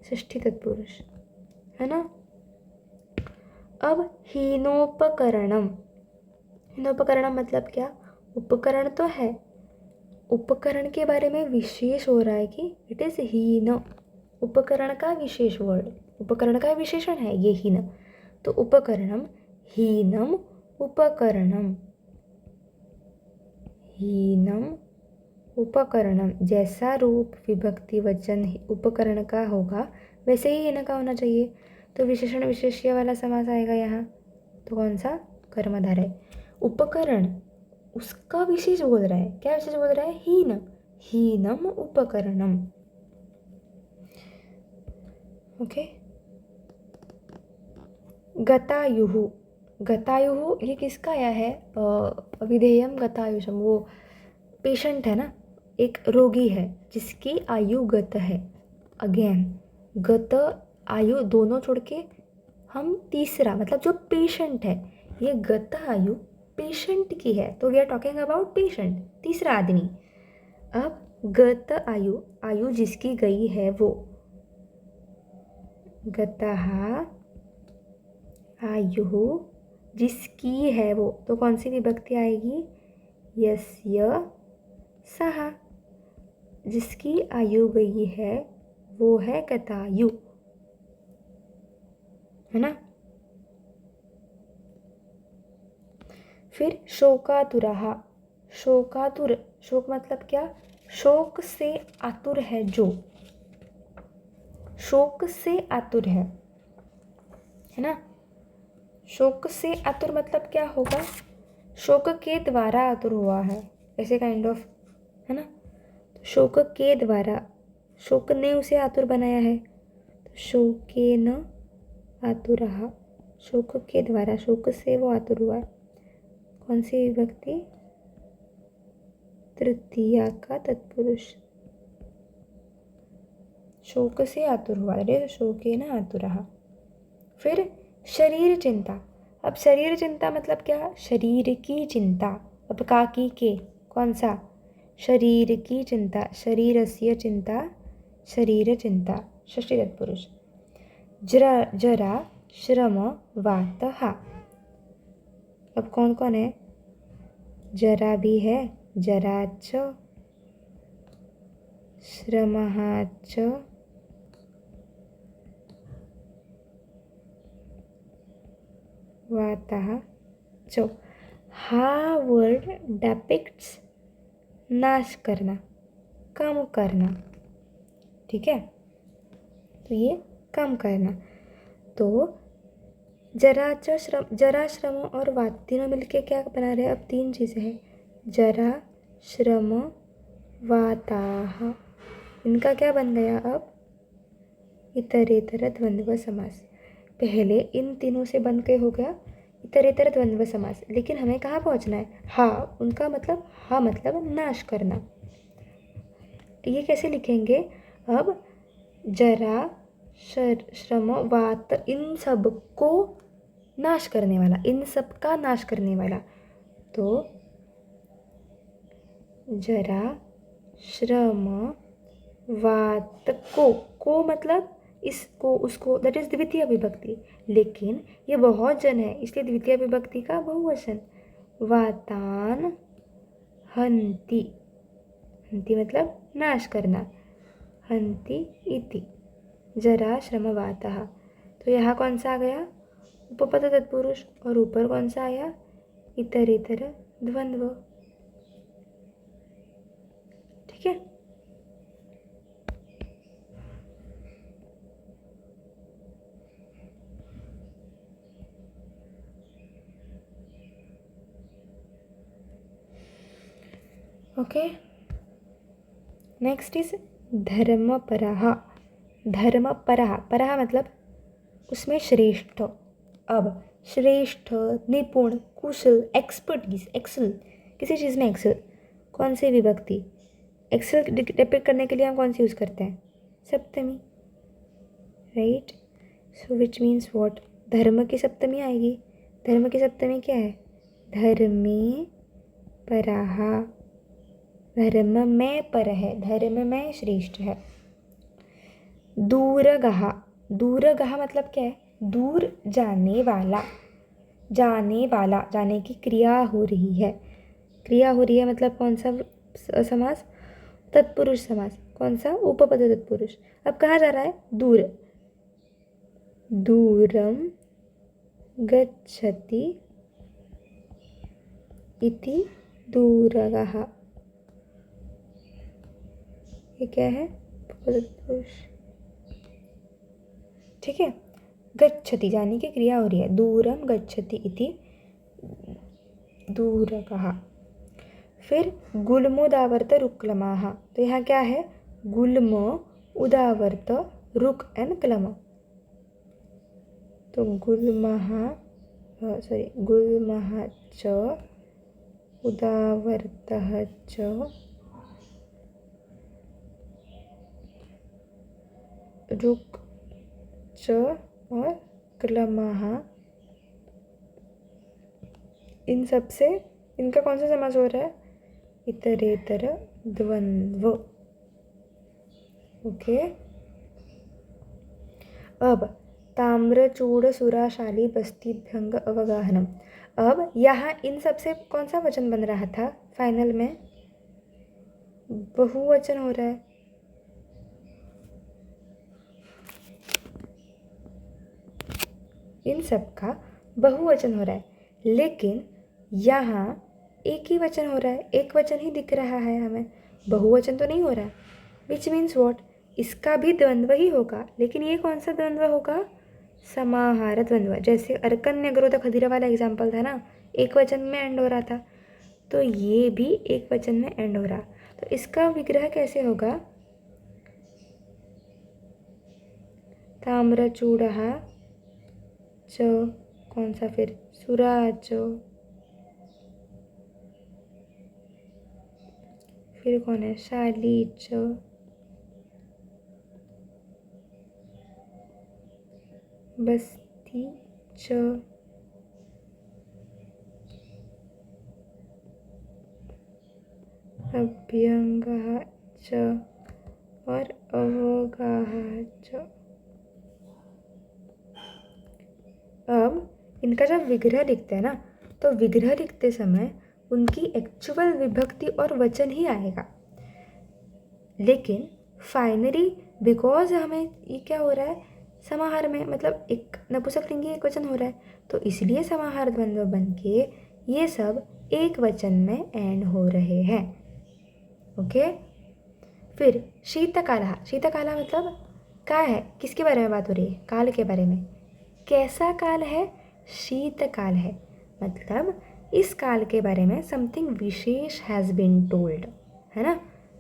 षष्ठी तत्पुरुष, है ना। अब हीनोपकरणम। हीनोपकरणम मतलब क्या? उपकरण तो है, उपकरण के बारे में विशेष हो रहा है कि इट इज हीन। उपकरण का विशेष वर्ड, उपकरण का विशेषण है ये हीन। तो उपकरणम, हीनम उपकरणम, हीनम उपकरणम। जैसा रूप विभक्ति वचन उपकरण का होगा वैसे ही हीन का होना चाहिए। तो विशेषण विशेष्य वाला समास आएगा यहाँ। तो कौन सा? कर्मधारय। उपकरण उसका विशेष बोल रहा है। क्या विशेष बोल रहा है? हीन, हीनम उपकरणम। ओके। गतायुः। गतायुः ये किसका आया है? विधेयम गतायुषम, वो पेशेंट है ना, एक रोगी है जिसकी आयु गत है। अगेन गत आयु दोनों छोड़ के हम तीसरा, मतलब जो पेशेंट है, ये गत आयु पेशेंट की है। तो we are talking about patient, तीसरा आदमी। अब गत आयु, आयु जिसकी गई है वो। गतः आयु जिसकी है वो, तो कौन सी विभक्ति आएगी? यस्य सः। जिसकी आयु गई है वो है गतायु, है ना। फिर शोकातुरः। शोकातुर, शोक मतलब क्या? शोक से आतुर है जो, शोक से आतुर है ना। शोक से आतुर मतलब क्या होगा? शोक के द्वारा आतुर हुआ है, ऐसे काइंड ऑफ, है ना। तो शोक के द्वारा, शोक ने उसे आतुर बनाया है। तो शोकेन आतुरः, शोक के द्वारा, शोक से वो आतुर हुआ। कौन सी विभक्ति? तृतीया का तत्पुरुष। शोक से आतुर हुआ, अरे शोकेन आतुरः। फिर शरीर चिंता। अब शरीर चिंता मतलब क्या? शरीर की चिंता। अब काकी के, कौन सा? शरीर की चिंता, शरीरस्य चिंता, शरीर चिंता, षष्ठी तत्पुरुष। जरा श्रम वातः। अब कौन कौन है? जरा भी है, जराच, श्रमः च, वातः च। हा वर्ड डेपिक्ट्स नाश करना, कम करना, ठीक है। तो ये कम करना। तो जरा श्रम, जरा श्रम और वात तीनों मिलके क्या बना रहे हैं? अब तीन चीज़ें हैं, जरा श्रम वाताः। इनका क्या बन गया अब? इतरेतर द्वंद्व समास। पहले इन तीनों से बन के हो गया इतरेतर द्वंद्व समास, लेकिन हमें कहाँ पहुँचना है? हा, उनका मतलब, हा मतलब नाश करना। ये कैसे लिखेंगे? अब जरा श्रम वात, इन सब को नाश करने वाला, इन सब का नाश करने वाला। तो जरा श्रम वात को मतलब इसको, उसको, दैट इज द्वितीय विभक्ति, लेकिन ये बहुत जन है इसलिए द्वितीय विभक्ति का बहुवचन। वातान हंति, हंति मतलब नाश करना, हंति इति जरा श्रम वातः। तो यहाँ कौन सा आ गया? उपपद तत्पुरुष, और ऊपर कौन सा आया? इतरेतर द्वंद्व, ठीक है। ओके, नेक्स्ट इज धर्मपरः, धर्मपरः, परः मतलब उसमें श्रेष्ठ। अब श्रेष्ठ, निपुण, कुशल, एक्सपर्टीज, एक्सेल, किसी चीज़ में एक्सेल, कौन सी विभक्ति? एक्सेल डिपिक्ट करने के लिए हम कौन सी यूज़ करते हैं? सप्तमी, right. So which means what? धर्म की सप्तमी आएगी। धर्म की सप्तमी क्या है? धर्मे परः, धर्म में पर है, धर्म में श्रेष्ठ है। दूरगः, दूरगः मतलब क्या है? दूर जाने वाला, जाने वाला, जाने की क्रिया हो रही है, क्रिया हो रही है मतलब कौन सा समास? तत्पुरुष समास। कौन सा? उपपद तत्पुरुष। अब कहाँ जा रहा है? दूर, दूरम गच्छति इति दूरगः। ये क्या है? उपपद तत्पुरुष, ठीक है। गच्छति, जाने की क्रिया हो रही है, दूरम गच्छति इति दूरगः। फिर गुल्मोदावर्त रुक्लमाः, तो यहाँ क्या है? गुल्म, उदावर्त, रुक एंड क्लम। तो गुल्मः, गुल्मः च, उदावर्तः च, रुक च और क्लमः, इन सब से इनका कौन सा समास हो रहा है? इतरेतर द्वंद्व। ओके। अब ताम्रचूड़ सुराशाली बस्तीभ्यंग अवगाहनम। अब यहाँ इन सब से कौन सा वचन बन रहा था? फाइनल में बहुवचन हो रहा है। इन सब का बहुवचन हो रहा है, लेकिन यहाँ एक ही वचन हो रहा है, एक वचन ही दिख रहा है हमें, बहुवचन तो नहीं हो रहा है। विच मीन्स वॉट? इसका भी द्वंद्व ही होगा, लेकिन ये कौन सा द्वंद्व होगा? समाहार द्वंद्व। जैसे अर्कन्य ग्रोध खदीरा वाला एग्जाम्पल था ना, एक वचन में एंड हो रहा था, तो ये भी एक वचन में एंड हो रहा। तो इसका विग्रह कैसे होगा? ताम्रचूड़ः च, कौन सा फिर? सुराच, फिर कौन है? शाली च, बस्ती च, अभ्यंगः च और अवगाहः च। अब इनका जब विग्रह लिखते हैं ना, तो विग्रह लिखते समय उनकी एक्चुअल विभक्ति और वचन ही आएगा, लेकिन फाइनली बिकॉज हमें ये क्या हो रहा है? समाहार में, मतलब एक नपुंसकलिंगी एक वचन हो रहा है, तो इसलिए समाहार द्वंद्व बन के ये सब एक वचन में एंड हो रहे हैं। ओके। फिर शीतकालः, शीतकालः मतलब क्या है? किसके बारे में बात हो रही है? काल के बारे में। कैसा काल है? शीतकाल है, मतलब इस काल के बारे में समथिंग विशेष हैज़ बीन टोल्ड, है ना।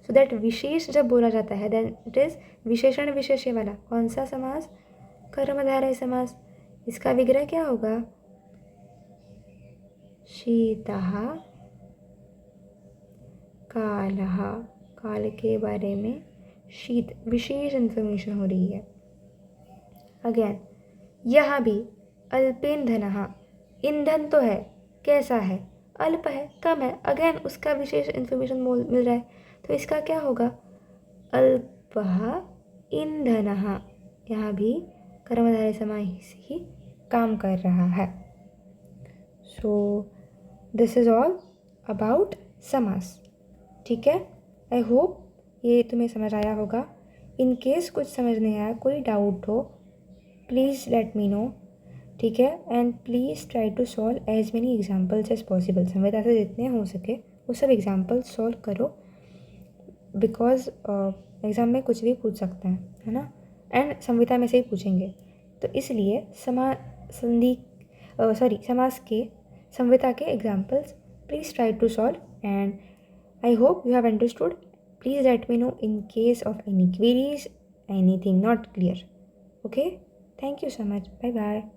सो दैट विशेष जब बोला जाता है देन इट इज विशेषण विशेष्य वाला। कौन सा समास? कर्मधारय समास। इसका विग्रह क्या होगा? शीतः कालः, काल के बारे में शीत विशेष इंफॉर्मेशन हो रही है। अगेन यहाँ भी अल्पेन्धनः, ईंधन तो है, कैसा है? अल्प है, कम है, अगेन उसका विशेष इंफॉर्मेशन मिल रहा है, तो इसका क्या होगा? अल्पः ईंधनः। यहाँ भी कर्मधारय समास ही काम कर रहा है। So this is all about समास, ठीक है। आई होप ये तुम्हें समझ आया होगा। इन केस कुछ समझ नहीं आया, कोई डाउट हो, प्लीज़ लेट मी नो, ठीक है। And please try to solve as many examples as possible. संविदा से जितने हो सके वो सब एग्जाम्पल्स सॉल्व करो, बिकॉज एग्ज़ाम में कुछ भी पूछ सकता है ना, एंड संविदा में से ही पूछेंगे, तो इसलिए समास के संविदा के examples please try to solve, and I hope you have understood. please let me know in case of any queries, anything not clear. Okay, thank you so much. Bye bye.